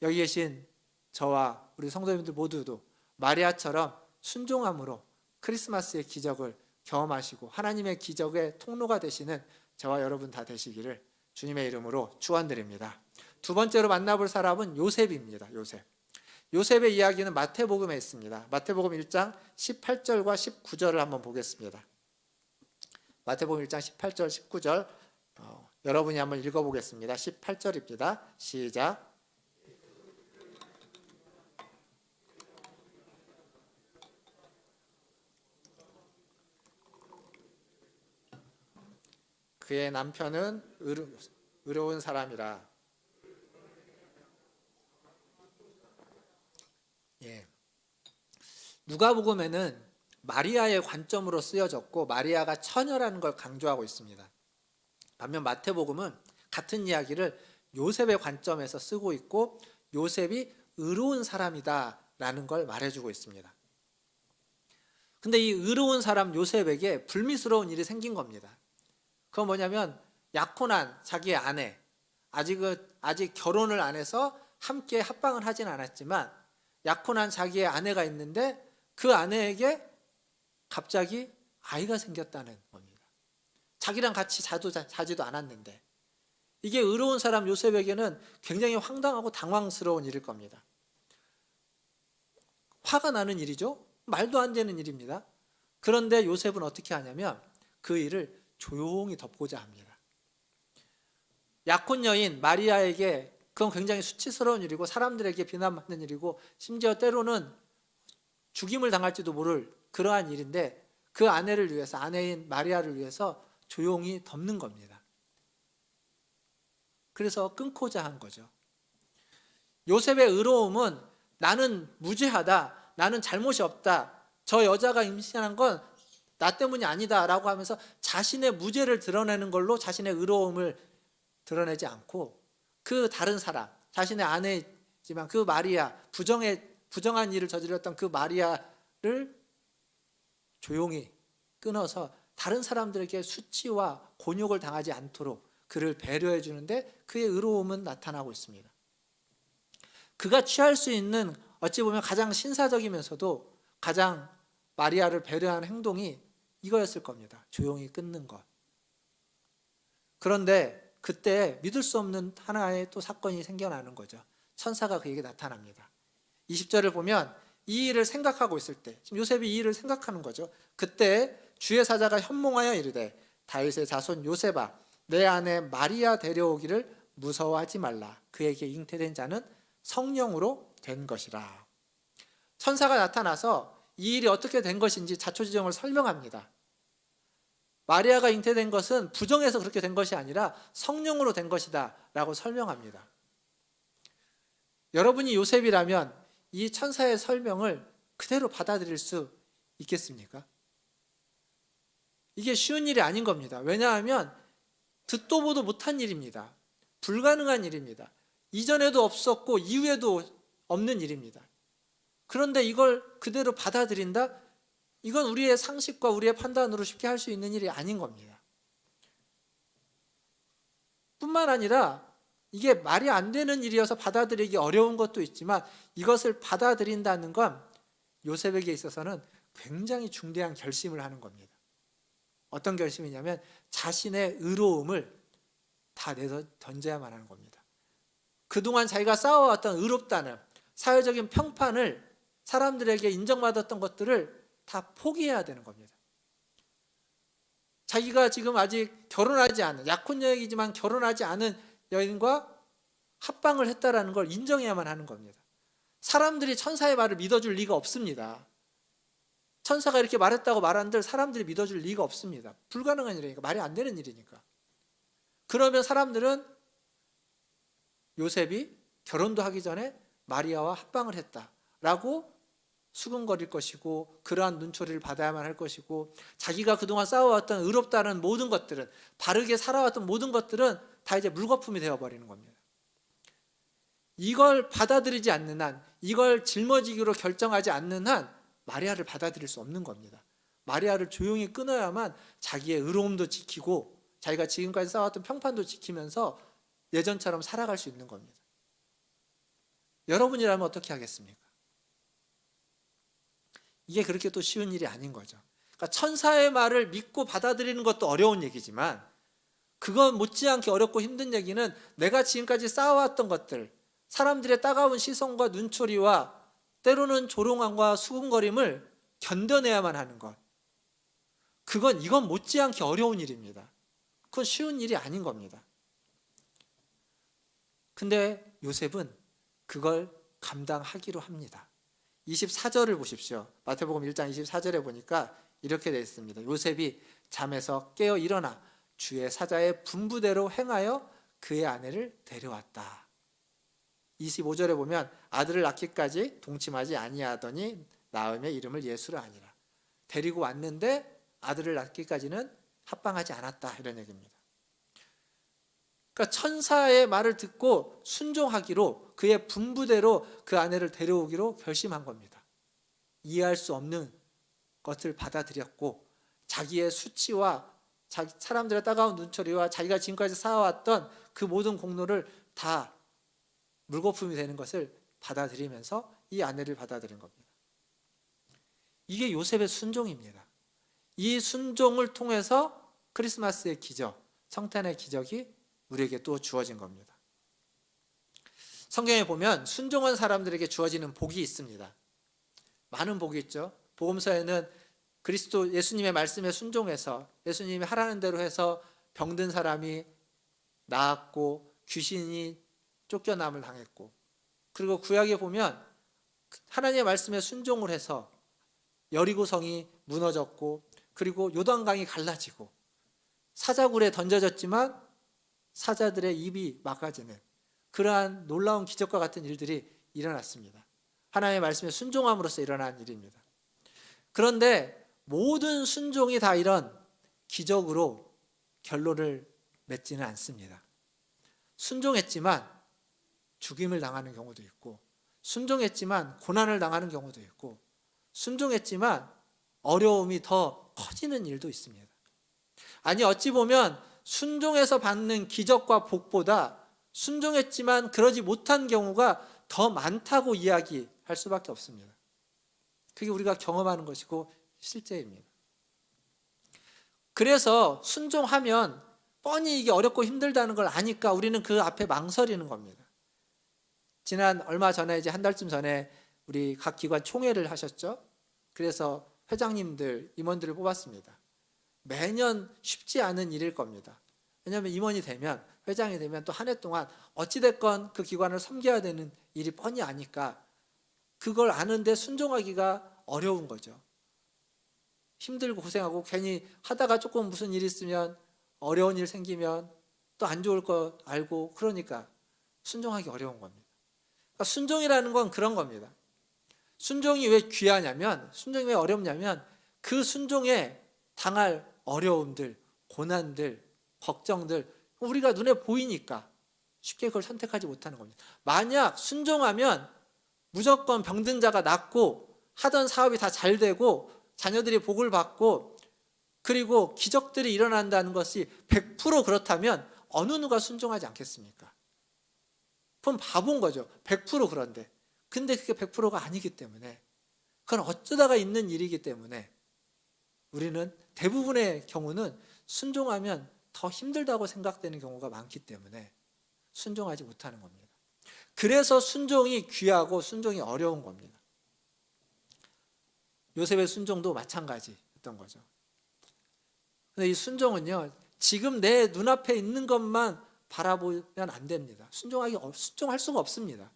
여기 계신 저와 우리 성도님들 모두도 마리아처럼 순종함으로 크리스마스의 기적을 경험하시고 하나님의 기적의 통로가 되시는 저와 여러분 다 되시기를 주님의 이름으로 축원드립니다. 두 번째로 만나볼 사람은 요셉입니다. 요셉의 이야기는 마태복음에 있습니다. 마태복음 1장 18절과 19절을 한번 보겠습니다. 마태복음 1장 18절 19절 여러분이 한번 읽어보겠습니다. 18절입니다. 시작. 그의 남편은 의로운 사람이라. 예. 누가복음에는 마리아의 관점으로 쓰여졌고 마리아가 처녀라는 걸 강조하고 있습니다. 반면 마태복음은 같은 이야기를 요셉의 관점에서 쓰고 있고 요셉이 의로운 사람이다라는 걸 말해주고 있습니다. 근데 이 의로운 사람 요셉에게 불미스러운 일이 생긴 겁니다. 그건 뭐냐면 약혼한 자기의 아내, 아직 결혼을 안 해서 함께 합방을 하진 않았지만 약혼한 자기의 아내가 있는데 그 아내에게 갑자기 아이가 생겼다는 겁니다. 자기랑 같이 자지도 않았는데 이게 의로운 사람 요셉에게는 굉장히 황당하고 당황스러운 일일 겁니다. 화가 나는 일이죠. 말도 안 되는 일입니다. 그런데 요셉은 어떻게 하냐면 그 일을 조용히 덮고자 합니다. 약혼 여인 마리아에게 그건 굉장히 수치스러운 일이고 사람들에게 비난받는 일이고 심지어 때로는 죽임을 당할지도 모를 그러한 일인데 그 아내를 위해서, 아내인 마리아를 위해서 조용히 덮는 겁니다. 그래서 끊고자 한 거죠. 요셉의 의로움은 나는 무죄하다, 나는 잘못이 없다, 저 여자가 임신한 건 나 때문이 아니다 라고 하면서 자신의 무죄를 드러내는 걸로 자신의 의로움을 드러내지 않고 그 다른 사람, 자신의 아내지만 그 마리아, 부정한 일을 저질렀던 그 마리아를 조용히 끊어서 다른 사람들에게 수치와 곤욕을 당하지 않도록 그를 배려해 주는데 그의 의로움은 나타나고 있습니다. 그가 취할 수 있는 어찌 보면 가장 신사적이면서도 가장 마리아를 배려하는 행동이 이거였을 겁니다. 조용히 끊는 것. 그런데 그때 믿을 수 없는 하나의 또 사건이 생겨나는 거죠. 천사가 그에게 나타납니다. 20절을 보면 이 일을 생각하고 있을 때, 지금 요셉이 이 일을 생각하는 거죠. 그때 주의 사자가 현몽하여 이르되 다윗의 자손 요셉아, 내 아내 마리아 데려오기를 무서워하지 말라. 그에게 잉태된 자는 성령으로 된 것이라. 천사가 나타나서 이 일이 어떻게 된 것인지 자초지종을 설명합니다. 마리아가 잉태된 것은 부정해서 그렇게 된 것이 아니라 성령으로 된 것이다 라고 설명합니다. 여러분이 요셉이라면 이 천사의 설명을 그대로 받아들일 수 있겠습니까? 이게 쉬운 일이 아닌 겁니다. 왜냐하면 듣도 보도 못한 일입니다. 불가능한 일입니다. 이전에도 없었고 이후에도 없는 일입니다. 그런데 이걸 그대로 받아들인다? 이건 우리의 상식과 우리의 판단으로 쉽게 할 수 있는 일이 아닌 겁니다. 뿐만 아니라 이게 말이 안 되는 일이어서 받아들이기 어려운 것도 있지만 이것을 받아들인다는 건 요셉에게 있어서는 굉장히 중대한 결심을 하는 겁니다. 어떤 결심이냐면 자신의 의로움을 다 내서 던져야만 하는 겁니다. 그동안 자기가 쌓아왔던 의롭다는 사회적인 평판을 사람들에게 인정받았던 것들을 다 포기해야 되는 겁니다. 자기가 지금 아직 결혼하지 않은, 약혼 여인이지만 결혼하지 않은 여인과 합방을 했다라는 걸 인정해야만 하는 겁니다. 사람들이 천사의 말을 믿어줄 리가 없습니다. 천사가 이렇게 말했다고 말한들 사람들이 믿어줄 리가 없습니다. 불가능한 일이니까, 말이 안 되는 일이니까. 그러면 사람들은 요셉이 결혼도 하기 전에 마리아와 합방을 했다라고 수군거릴 것이고 그러한 눈초리를 받아야만 할 것이고 자기가 그동안 쌓아왔던 의롭다는 모든 것들은, 바르게 살아왔던 모든 것들은 다 이제 물거품이 되어버리는 겁니다. 이걸 받아들이지 않는 한, 이걸 짊어지기로 결정하지 않는 한 마리아를 받아들일 수 없는 겁니다. 마리아를 조용히 끊어야만 자기의 의로움도 지키고 자기가 지금까지 쌓아왔던 평판도 지키면서 예전처럼 살아갈 수 있는 겁니다. 여러분이라면 어떻게 하겠습니까? 이게 그렇게 또 쉬운 일이 아닌 거죠. 그러니까 천사의 말을 믿고 받아들이는 것도 어려운 얘기지만, 그건 못지않게 어렵고 힘든 얘기는 내가 지금까지 쌓아왔던 것들, 사람들의 따가운 시선과 눈초리와 때로는 조롱함과 수군거림을 견뎌내야만 하는 것, 이건 못지않게 어려운 일입니다. 그건 쉬운 일이 아닌 겁니다. 근데 요셉은 그걸 감당하기로 합니다. 24절을 보십시오. 마태복음 1장 24절에 보니까 이렇게 되어 있습니다. 요셉이 잠에서 깨어 일어나 주의 사자의 분부대로 행하여 그의 아내를 데려왔다. 25절에 보면 아들을 낳기까지 동침하지 아니하더니 나음의 이름을 예수라 하니라. 데리고 왔는데 아들을 낳기까지는 합방하지 않았다, 이런 얘기입니다. 그러니까 천사의 말을 듣고 순종하기로, 그의 분부대로 그 아내를 데려오기로 결심한 겁니다. 이해할 수 없는 것을 받아들였고 자기의 수치와 사람들의 따가운 눈초리와 자기가 지금까지 쌓아왔던 그 모든 공로를 다 물거품이 되는 것을 받아들이면서 이 아내를 받아들인 겁니다. 이게 요셉의 순종입니다. 이 순종을 통해서 크리스마스의 기적, 성탄의 기적이 우리에게 또 주어진 겁니다. 성경에 보면 순종한 사람들에게 주어지는 복이 있습니다. 많은 복이 있죠. 복음서에는 그리스도 예수님의 말씀에 순종해서 예수님이 하라는 대로 해서 병든 사람이 나았고 귀신이 쫓겨남을 당했고, 그리고 구약에 보면 하나님의 말씀에 순종을 해서 여리고성이 무너졌고, 그리고 요단강이 갈라지고 사자굴에 던져졌지만 사자들의 입이 막아지는 그러한 놀라운 기적과 같은 일들이 일어났습니다. 하나님의 말씀에 순종함으로써 일어난 일입니다. 그런데 모든 순종이 다 이런 기적으로 결론을 맺지는 않습니다. 순종했지만 죽임을 당하는 경우도 있고, 순종했지만 고난을 당하는 경우도 있고, 순종했지만 어려움이 더 커지는 일도 있습니다. 아니, 어찌 보면 순종해서 받는 기적과 복보다 순종했지만 그러지 못한 경우가 더 많다고 이야기할 수밖에 없습니다. 그게 우리가 경험하는 것이고 실제입니다. 그래서 순종하면 뻔히 이게 어렵고 힘들다는 걸 아니까 우리는 그 앞에 망설이는 겁니다. 지난 얼마 전에, 이제 한 달쯤 전에 우리 각 기관 총회를 하셨죠. 그래서 회장님들, 임원들을 뽑았습니다. 매년 쉽지 않은 일일 겁니다. 왜냐하면 임원이 되면, 회장이 되면 또 한 해 동안 어찌됐건 그 기관을 섬겨야 되는 일이 뻔히 아니까 그걸 아는데 순종하기가 어려운 거죠. 힘들고 고생하고 괜히 하다가 조금 무슨 일 있으면, 어려운 일 생기면 또 안 좋을 거 알고, 그러니까 순종하기 어려운 겁니다. 그러니까 순종이라는 건 그런 겁니다. 순종이 왜 귀하냐면, 순종이 왜 어렵냐면 그 순종에 당할 어려움들, 고난들, 걱정들, 우리가 눈에 보이니까 쉽게 그걸 선택하지 못하는 겁니다. 만약 순종하면 무조건 병든 자가 낫고 하던 사업이 다 잘 되고 자녀들이 복을 받고 그리고 기적들이 일어난다는 것이 100% 그렇다면 어느 누가 순종하지 않겠습니까? 그럼 바본 거죠. 100% 그런데. 근데 그게 100%가 아니기 때문에, 그건 어쩌다가 있는 일이기 때문에 우리는 대부분의 경우는 순종하면 더 힘들다고 생각되는 경우가 많기 때문에 순종하지 못하는 겁니다. 그래서 순종이 귀하고 순종이 어려운 겁니다. 요셉의 순종도 마찬가지였던 거죠. 근데 이 순종은요, 지금 내 눈앞에 있는 것만 바라보면 안 됩니다. 순종할 수가 없습니다.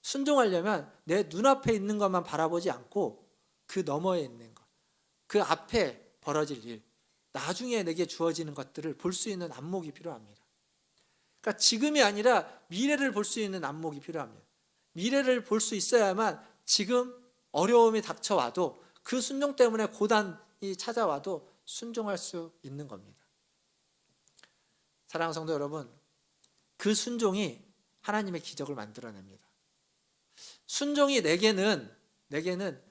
순종하려면 내 눈앞에 있는 것만 바라보지 않고 그 너머에 있는 것, 그 앞에 벌어질 일, 나중에 내게 주어지는 것들을 볼 수 있는 안목이 필요합니다. 그러니까 지금이 아니라 미래를 볼 수 있는 안목이 필요합니다. 미래를 볼 수 있어야만 지금 어려움이 닥쳐와도 그 순종 때문에 고단이 찾아와도 순종할 수 있는 겁니다. 사랑하는 성도 여러분, 그 순종이 하나님의 기적을 만들어냅니다. 순종이 내게는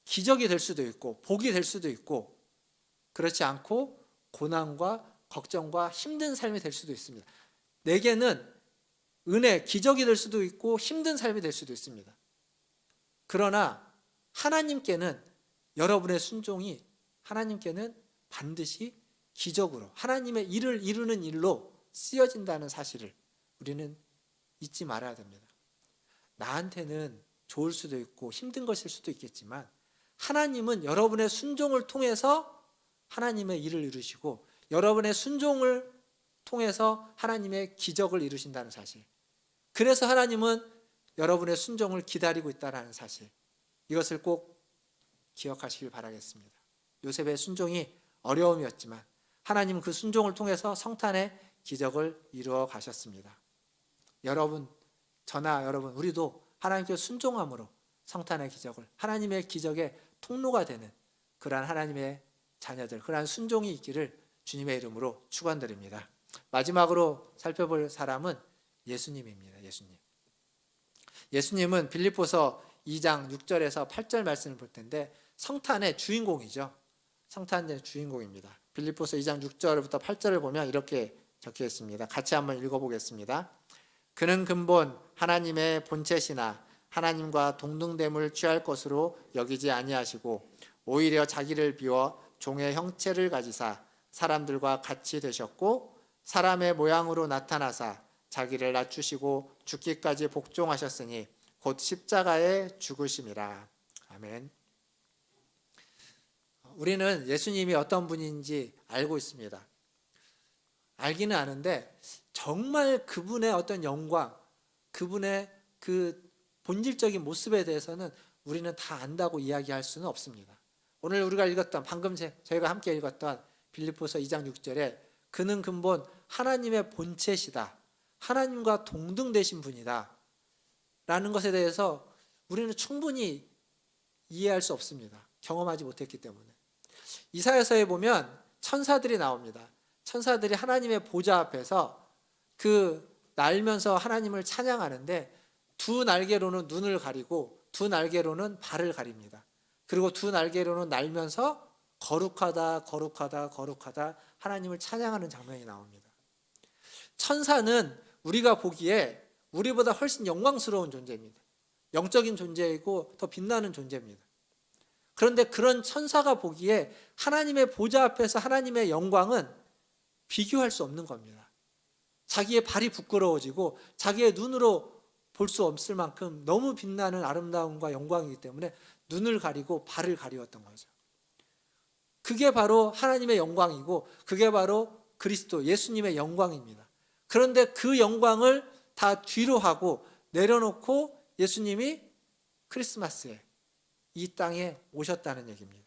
기적이 될 수도 있고 복이 될 수도 있고, 그렇지 않고 고난과 걱정과 힘든 삶이 될 수도 있습니다. 내게는 은혜, 기적이 될 수도 있고 힘든 삶이 될 수도 있습니다. 그러나 하나님께는 여러분의 순종이 하나님께는 반드시 기적으로 하나님의 일을 이루는 일로 쓰여진다는 사실을 우리는 잊지 말아야 됩니다. 나한테는 좋을 수도 있고 힘든 것일 수도 있겠지만 하나님은 여러분의 순종을 통해서 하나님의 일을 이루시고 여러분의 순종을 통해서 하나님의 기적을 이루신다는 사실, 그래서 하나님은 여러분의 순종을 기다리고 있다는 사실, 이것을 꼭 기억하시길 바라겠습니다. 요셉의 순종이 어려움이었지만 하나님은 그 순종을 통해서 성탄의 기적을 이루어 가셨습니다. 여러분, 저나 여러분, 우리도 하나님께 순종함으로 성탄의 기적을, 하나님의 기적의 통로가 되는 그러한 하나님의 자녀들, 그러한 순종이 있기를 주님의 이름으로 축원드립니다. 마지막으로 살펴볼 사람은 예수님입니다. 예수님은 빌립보서 2장 6절에서 8절 말씀을 볼 텐데 성탄의 주인공이죠. 성탄의 주인공입니다. 빌립보서 2장 6절부터 8절을 보면 이렇게 적혀 있습니다. 같이 한번 읽어보겠습니다. 그는 근본 하나님의 본체시나 하나님과 동등됨을 취할 것으로 여기지 아니하시고 오히려 자기를 비워 종의 형체를 가지사 사람들과 같이 되셨고 사람의 모양으로 나타나사 자기를 낮추시고 죽기까지 복종하셨으니 곧 십자가에 죽으심이라. 아멘. 우리는 예수님이 어떤 분인지 알고 있습니다. 알기는 아는데 정말 그분의 어떤 영광, 그분의 그 본질적인 모습에 대해서는 우리는 다 안다고 이야기할 수는 없습니다. 오늘 우리가 읽었던, 방금 저희가 함께 읽었던 빌립보서 2장 6절에 그는 근본 하나님의 본체시다, 하나님과 동등되신 분이다 라는 것에 대해서 우리는 충분히 이해할 수 없습니다. 경험하지 못했기 때문에. 이사야서에 보면 천사들이 나옵니다. 천사들이 하나님의 보좌 앞에서 그 날면서 하나님을 찬양하는데 두 날개로는 눈을 가리고 두 날개로는 발을 가립니다. 그리고 두 날개로는 날면서 거룩하다 거룩하다 거룩하다 하나님을 찬양하는 장면이 나옵니다. 천사는 우리가 보기에 우리보다 훨씬 영광스러운 존재입니다. 영적인 존재이고 더 빛나는 존재입니다. 그런데 그런 천사가 보기에 하나님의 보좌 앞에서 하나님의 영광은 비교할 수 없는 겁니다. 자기의 발이 부끄러워지고 자기의 눈으로 볼 수 없을 만큼 너무 빛나는 아름다움과 영광이기 때문에 눈을 가리고 발을 가리웠던 거죠. 그게 바로 하나님의 영광이고 그게 바로 그리스도 예수님의 영광입니다. 그런데 그 영광을 다 뒤로 하고 내려놓고 예수님이 크리스마스에 이 땅에 오셨다는 얘기입니다.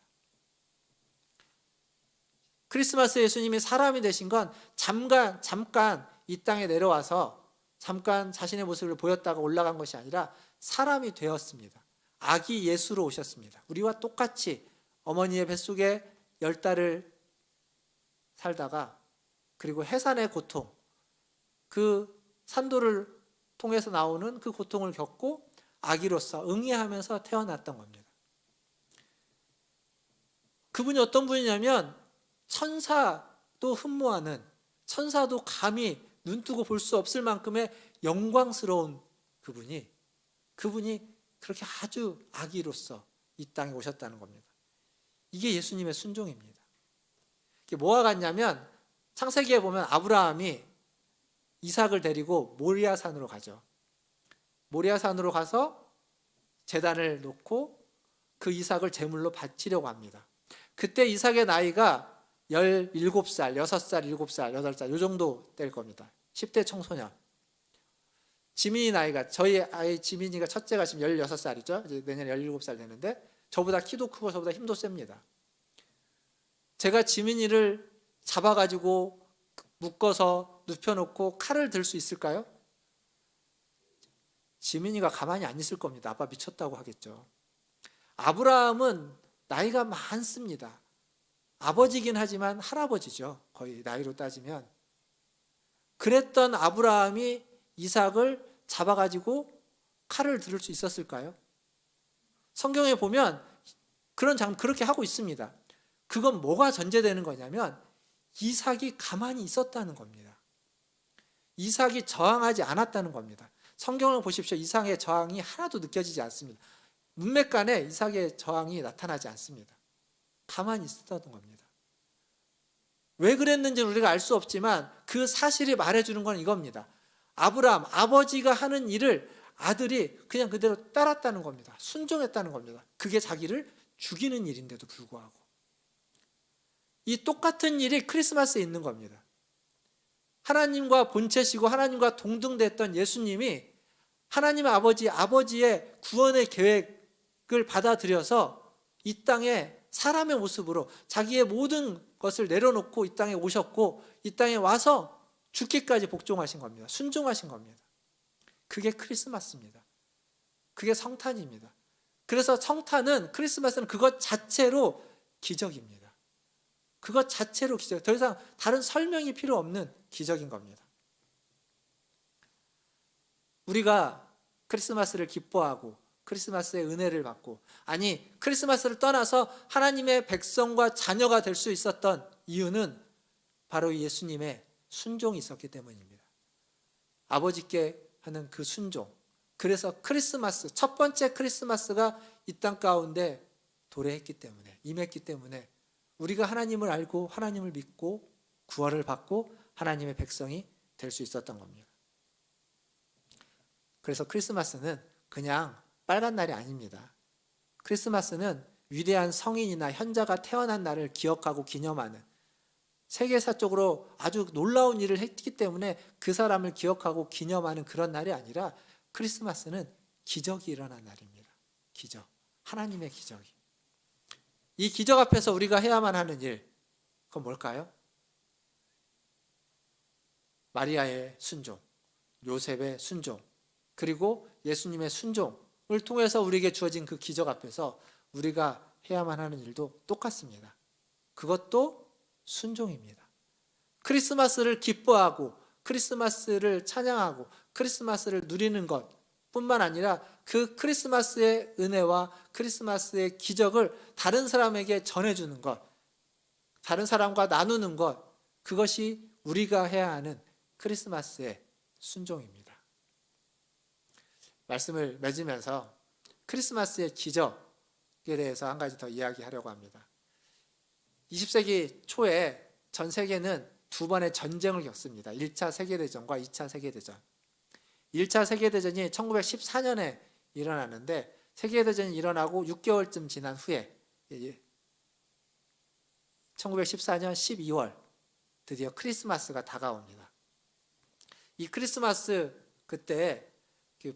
크리스마스 예수님이 사람이 되신 건 잠깐 이 땅에 내려와서 잠깐 자신의 모습을 보였다가 올라간 것이 아니라 사람이 되었습니다. 아기 예수로 오셨습니다. 우리와 똑같이 어머니의 뱃속에 10달을 살다가 그리고 해산의 고통, 그 산도를 통해서 나오는 그 고통을 겪고 아기로서 응애하면서 태어났던 겁니다. 그분이 어떤 분이냐면 천사도 흠모하는, 천사도 감히 눈뜨고 볼 수 없을 만큼의 영광스러운 그분이 그렇게 아주 아기로서 이 땅에 오셨다는 겁니다. 이게 예수님의 순종입니다. 이게 뭐와 같냐면 창세기에 보면 아브라함이 이삭을 데리고 모리아산으로 가죠. 모리아산으로 가서 제단을 놓고 그 이삭을 제물로 바치려고 합니다. 그때 이삭의 나이가 17살, 6살, 7살, 8살 요 정도 될 겁니다. 10대 청소년. 지민이 나이가, 저희 아이 지민이가 첫째가 지금 16살이죠. 이제 내년에 17살 되는데 저보다 키도 크고 저보다 힘도 셉니다. 제가 지민이를 잡아가지고 묶어서 눕혀놓고 칼을 들 수 있을까요? 지민이가 가만히 안 있을 겁니다. 아빠 미쳤다고 하겠죠. 아브라함은 나이가 많습니다. 아버지긴 하지만 할아버지죠. 거의 나이로 따지면. 그랬던 아브라함이 이삭을 잡아가지고 칼을 들을 수 있었을까요? 성경에 보면 그렇게 하고 있습니다. 그건 뭐가 전제되는 거냐면 이삭이 가만히 있었다는 겁니다. 이삭이 저항하지 않았다는 겁니다. 성경을 보십시오. 이삭의 저항이 하나도 느껴지지 않습니다. 문맥간에 이삭의 저항이 나타나지 않습니다. 가만히 있었던 겁니다. 왜 그랬는지는 우리가 알 수 없지만 그 사실이 말해주는 건 이겁니다. 아브라함, 아버지가 하는 일을 아들이 그냥 그대로 따랐다는 겁니다. 순종했다는 겁니다. 그게 자기를 죽이는 일인데도 불구하고. 이 똑같은 일이 크리스마스에 있는 겁니다. 하나님과 본체시고 하나님과 동등됐던 예수님이 하나님 아버지의 구원의 계획을 받아들여서 이 땅에 사람의 모습으로 자기의 모든 것을 내려놓고 이 땅에 오셨고 이 땅에 와서 죽기까지 복종하신 겁니다. 순종하신 겁니다. 그게 크리스마스입니다. 그게 성탄입니다. 그래서 성탄은, 크리스마스는 그것 자체로 기적입니다. 그것 자체로 기적, 더 이상 다른 설명이 필요 없는 기적인 겁니다. 우리가 크리스마스를 기뻐하고 크리스마스의 은혜를 받고, 아니 크리스마스를 떠나서 하나님의 백성과 자녀가 될 수 있었던 이유는 바로 예수님의 순종이 있었기 때문입니다. 아버지께 하는 그 순종. 그래서 크리스마스, 첫 번째 크리스마스가 이 땅 가운데 도래했기 때문에, 임했기 때문에 우리가 하나님을 알고 하나님을 믿고 구원을 받고 하나님의 백성이 될 수 있었던 겁니다. 그래서 크리스마스는 그냥 빨간 날이 아닙니다. 크리스마스는 위대한 성인이나 현자가 태어난 날을 기억하고 기념하는, 세계사적으로 아주 놀라운 일을 했기 때문에 그 사람을 기억하고 기념하는 그런 날이 아니라, 크리스마스는 기적이 일어난 날입니다. 기적, 하나님의 기적이. 이 기적 앞에서 우리가 해야만 하는 일, 그건 뭘까요? 마리아의 순종, 요셉의 순종, 그리고 예수님의 순종을 통해서 우리에게 주어진 그 기적 앞에서 우리가 해야만 하는 일도 똑같습니다. 그것도 순종입니다. 크리스마스를 기뻐하고 크리스마스를 찬양하고 크리스마스를 누리는 것 뿐만 아니라 그 크리스마스의 은혜와 크리스마스의 기적을 다른 사람에게 전해주는 것, 다른 사람과 나누는 것, 그것이 우리가 해야 하는 크리스마스의 순종입니다. 말씀을 맺으면서 크리스마스의 기적에 대해서 한 가지 더 이야기하려고 합니다. 20세기 초에 전 세계는 두 번의 전쟁을 겪습니다. 1차 세계대전과 2차 세계대전. 1차 세계대전이 1914년에 일어나는데, 세계대전이 일어나고 6개월쯤 지난 후에 1914년 12월 드디어 크리스마스가 다가옵니다. 이 크리스마스 그때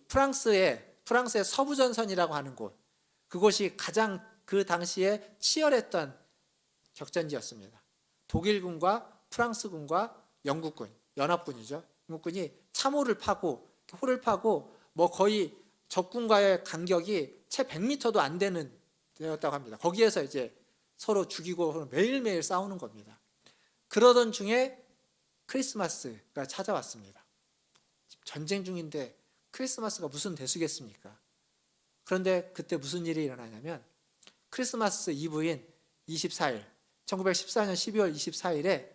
프랑스의 서부전선이라고 하는 곳, 그곳이 가장 그 당시에 치열했던 격전지였습니다. 독일군과 프랑스군과 영국군, 연합군이죠. 영국군이 참호를 파고 호를 파고 거의 적군과의 간격이 채 100m도 안 되는 데였다고 합니다. 거기에서 이제 서로 죽이고 매일매일 싸우는 겁니다. 그러던 중에 크리스마스가 찾아왔습니다. 전쟁 중인데 크리스마스가 무슨 대수겠습니까? 그런데 그때 무슨 일이 일어나냐면, 크리스마스 이브인 24일, 1914년 12월 24일에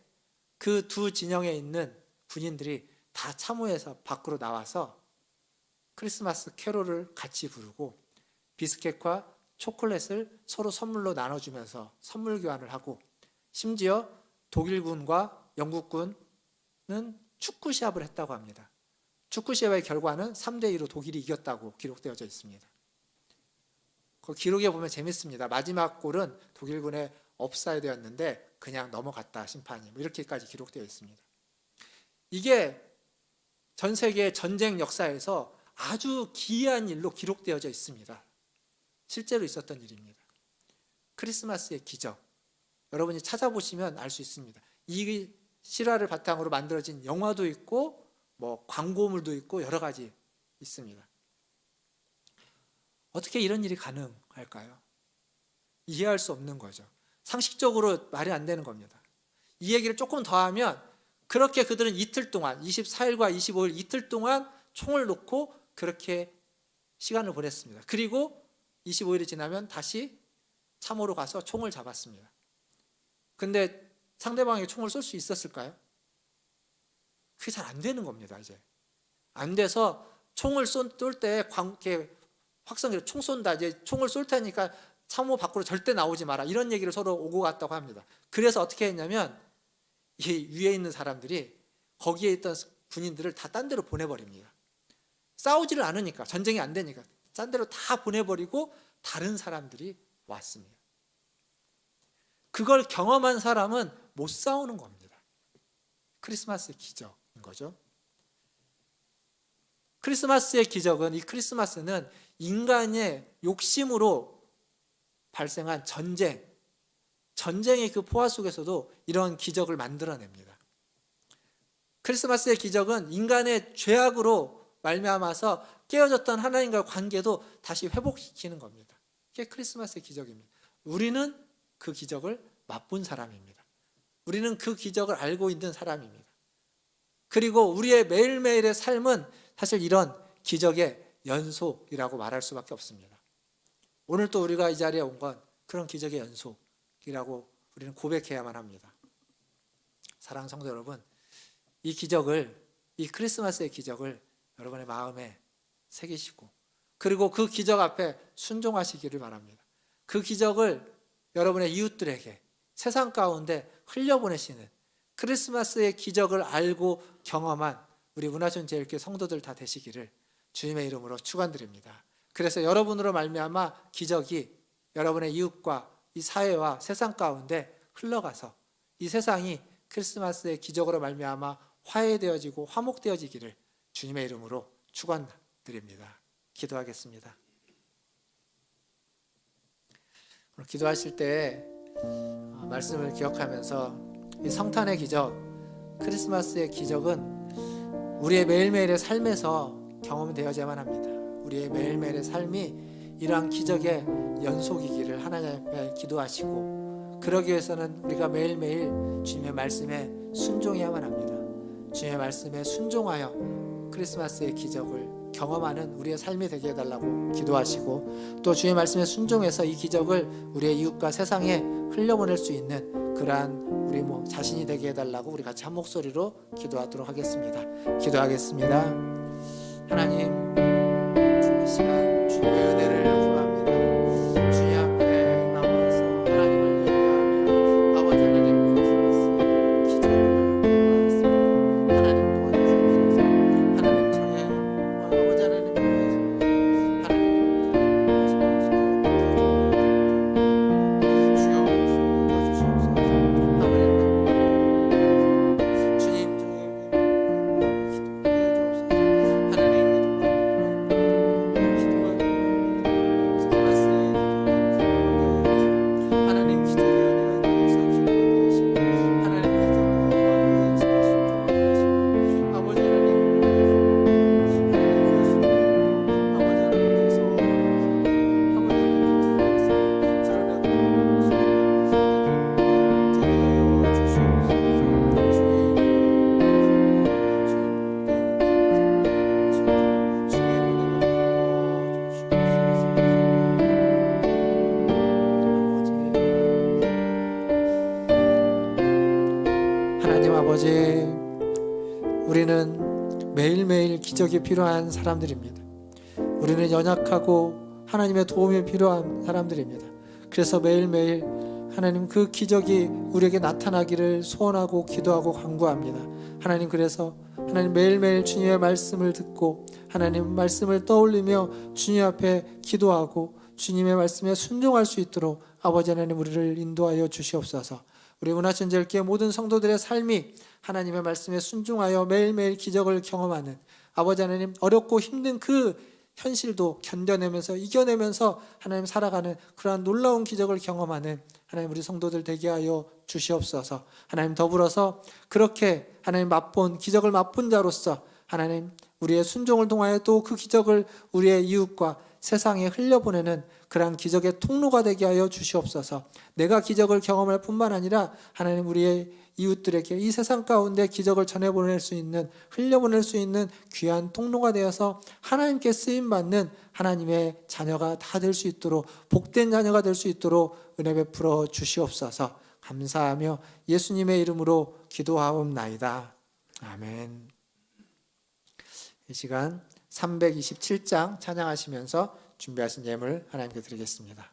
그 두 진영에 있는 군인들이 다 참호에서 밖으로 나와서 크리스마스 캐롤을 같이 부르고 비스켓과 초콜릿을 서로 선물로 나눠주면서 선물 교환을 하고, 심지어 독일군과 영국군은 축구 시합을 했다고 합니다. 축구 시합의 결과는 3대2로 독일이 이겼다고 기록되어져 있습니다. 그 기록에 보면 재밌습니다. 마지막 골은 독일군의 옵사이드였는데 그냥 넘어갔다, 심판이. 이렇게까지 기록되어 있습니다. 이게 전 세계 전쟁 역사에서 아주 기이한 일로 기록되어져 있습니다. 실제로 있었던 일입니다. 크리스마스의 기적. 여러분이 찾아보시면 알 수 있습니다. 이 실화를 바탕으로 만들어진 영화도 있고 광고물도 있고 여러 가지 있습니다. 어떻게 이런 일이 가능할까요? 이해할 수 없는 거죠. 상식적으로 말이 안 되는 겁니다. 이 얘기를 조금 더 하면 그렇게 그들은 이틀 동안 24일과 25일 이틀 동안 총을 놓고 그렇게 시간을 보냈습니다. 그리고 25일이 지나면 다시 참호로 가서 총을 잡았습니다. 근데 상대방에게 총을 쏠 수 있었을까요? 그게 잘 안 되는 겁니다. 이제 안 돼서 총을 쏠 때 확성기로 총 쏜다. 이제 총을 쏠 테니까 참호 밖으로 절대 나오지 마라. 이런 얘기를 서로 오고 갔다고 합니다. 그래서 어떻게 했냐면 이 위에 있는 사람들이 거기에 있던 군인들을 다 딴 데로 보내버립니다. 싸우지를 않으니까, 전쟁이 안 되니까 딴 데로 다 보내버리고 다른 사람들이 왔습니다. 그걸 경험한 사람은 못 싸우는 겁니다. 크리스마스의 기적인 거죠. 크리스마스의 기적은, 이 크리스마스는 인간의 욕심으로 발생한 전쟁의 그 포화 속에서도 이런 기적을 만들어냅니다. 크리스마스의 기적은 인간의 죄악으로 말미암아서 깨어졌던 하나님과의 관계도 다시 회복시키는 겁니다. 그게 크리스마스의 기적입니다. 우리는 그 기적을 맛본 사람입니다. 우리는 그 기적을 알고 있는 사람입니다. 그리고 우리의 매일매일의 삶은 사실 이런 기적의 연속이라고 말할 수밖에 없습니다. 오늘 또 우리가 이 자리에 온 건 그런 기적의 연속이라고 우리는 고백해야만 합니다. 사랑하는 성도 여러분, 이 기적을, 이 크리스마스의 기적을 여러분의 마음에 새기시고, 그리고 그 기적 앞에 순종하시기를 바랍니다. 그 기적을 여러분의 이웃들에게 세상 가운데 흘려보내시는 크리스마스의 기적을 알고 경험한 우리 문화촌 제일교회 성도들 다 되시기를 주님의 이름으로 축원드립니다. 그래서 여러분으로 말미암아 기적이 여러분의 이웃과 이 사회와 세상 가운데 흘러가서 이 세상이 크리스마스의 기적으로 말미암아 화해되어지고 화목되어지기를 주님의 이름으로 축원드립니다. 기도하겠습니다. 오늘 기도하실 때 말씀을 기억하면서 이 성탄의 기적, 크리스마스의 기적은 우리의 매일매일의 삶에서 경험되어야만 합니다. 우리의 매일매일의 삶이 이러한 기적의 연속이기를 하나님 앞에 기도하시고, 그러기 위해서는 우리가 매일매일 주님의 말씀에 순종해야만 합니다. 주님의 말씀에 순종하여 크리스마스의 기적을 경험하는 우리의 삶이 되게 해달라고 기도하시고, 또 주의 말씀에 순종해서 이 기적을 우리의 이웃과 세상에 흘려보낼 수 있는 그러한 우리 자신이 되게 해달라고 우리 같이 한 목소리로 기도하도록 하겠습니다. 기도하겠습니다. 하나님, 이 시간 주님의 은혜를 구합니다. 주님 앞에 나와서 하나님을 예배하며 아버지 하나님 크리스마스의 기적을 보았습니다. 하나님 도와주시옵소서. 하나님 저의 아버지 하나님 도와주시옵소서. 하나님 주여 도와주시옵소서. 주님 아버지, 우리는 매일매일 기적이 필요한 사람들입니다. 우리는 연약하고 하나님의 도움이 필요한 사람들입니다. 그래서 매일매일 하나님 그 기적이 우리에게 나타나기를 소원하고 기도하고 간구합니다. 하나님, 그래서 하나님 매일매일 주님의 말씀을 듣고 하나님 말씀을 떠올리며 주님 앞에 기도하고 주님의 말씀에 순종할 수 있도록 아버지 하나님 우리를 인도하여 주시옵소서. 우리 문화촌 제일교회 모든 성도들의 삶이 하나님의 말씀에 순종하여 매일매일 기적을 경험하는 아버지 하나님, 어렵고 힘든 그 현실도 견뎌내면서 이겨내면서 하나님 살아가는 그러한 놀라운 기적을 경험하는 하나님 우리 성도들 되게 하여 주시옵소서. 하나님, 더불어서 그렇게 하나님 맛본 기적을 맛본 자로서 하나님 우리의 순종을 통하여 또 그 기적을 우리의 이웃과 세상에 흘려보내는 그러한 기적의 통로가 되게 하여 주시옵소서. 내가 기적을 경험할 뿐만 아니라 하나님 우리의 이웃들에게 이 세상 가운데 기적을 전해보낼 수 있는, 흘려보낼 수 있는 귀한 통로가 되어서 하나님께 쓰임받는 하나님의 자녀가 다 될 수 있도록, 복된 자녀가 될 수 있도록 은혜 베풀어 주시옵소서. 감사하며 예수님의 이름으로 기도하옵나이다. 아멘. 이 시간 327장 찬양하시면서 준비하신 예물 하나님께 드리겠습니다.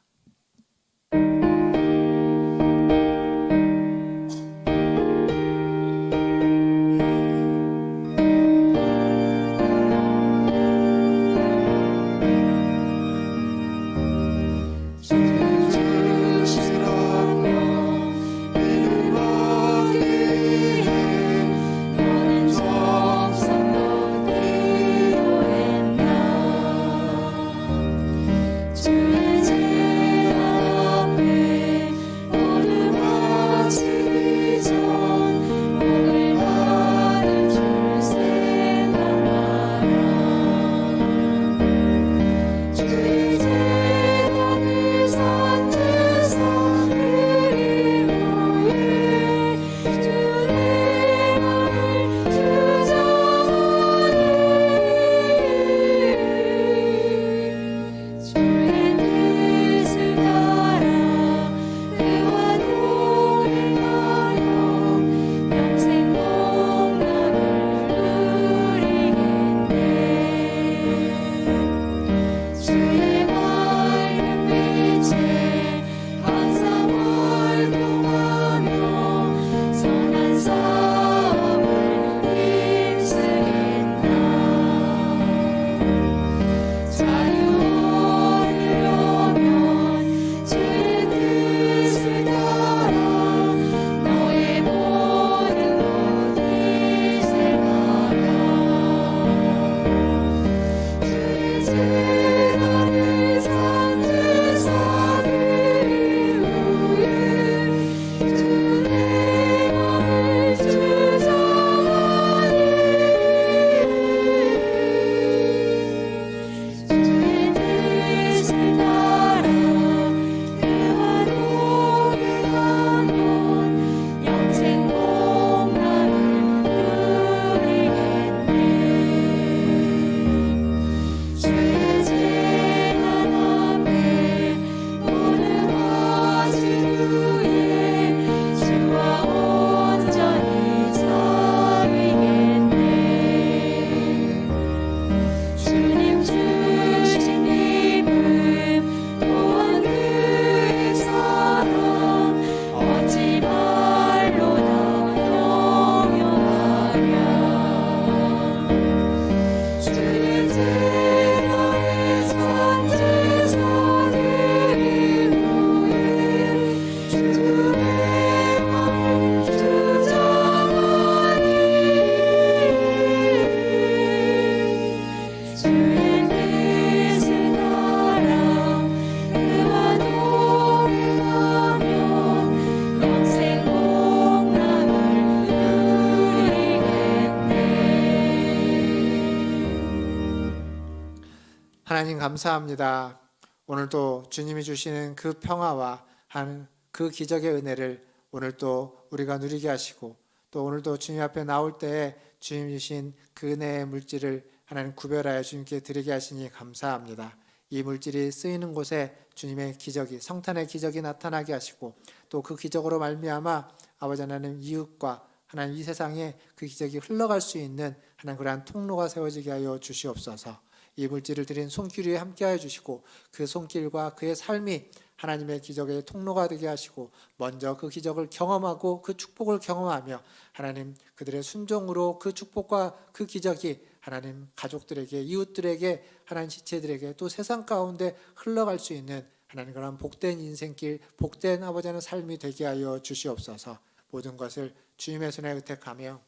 하나님 감사합니다. 오늘도 주님이 주시는 그 평화와 하는 그 기적의 은혜를 오늘 또 우리가 누리게 하시고, 또 오늘도 주님 앞에 나올 때에 주님 주신 그 은혜의 물질을 하나님 구별하여 주님께 드리게 하시니 감사합니다. 이 물질이 쓰이는 곳에 주님의 기적이, 성탄의 기적이 나타나게 하시고, 또 그 기적으로 말미암아 아버지 하나님 이웃과 하나님 이 세상에 그 기적이 흘러갈 수 있는 하나님 그러한 통로가 세워지게 하여 주시옵소서. 이 물질을 드린 손길 위에 함께하여 주시고, 그 손길과 그의 삶이 하나님의 기적의 통로가 되게 하시고, 먼저 그 기적을 경험하고 그 축복을 경험하며 하나님 그들의 순종으로 그 축복과 그 기적이 하나님 가족들에게, 이웃들에게, 하나님 지체들에게, 또 세상 가운데 흘러갈 수 있는 하나님 그런 복된 인생길, 복된 아버지 하나님 삶이 되게 하여 주시옵소서. 모든 것을 주님의 손에 의탁하며,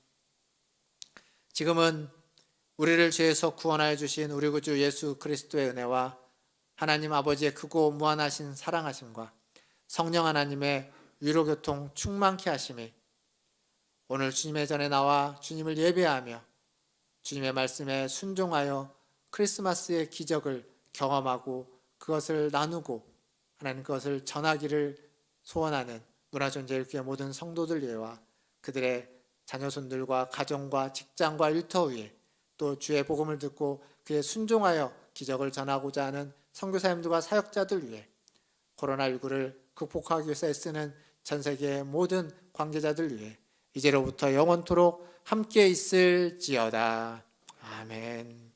지금은 우리를 죄에서 구원하여 주신 우리 구주 예수 그리스도의 은혜와 하나님 아버지의 크고 무한하신 사랑하심과 성령 하나님의 위로교통 충만케 하심이 오늘 주님의 전에 나와 주님을 예배하며 주님의 말씀에 순종하여 크리스마스의 기적을 경험하고 그것을 나누고 하나님 그것을 전하기를 소원하는 문화존재일교회 모든 성도들 위해와 그들의 자녀손들과 가정과 직장과 일터 위에 또 주의 복음을 듣고 그에 순종하여 기적을 전하고자 하는 선교사님들과 사역자들 위해 코로나19를 극복하기 위해서 애쓰는 전 세계의 모든 관계자들 위해 이제로부터 영원토록 함께 있을지어다. 아멘.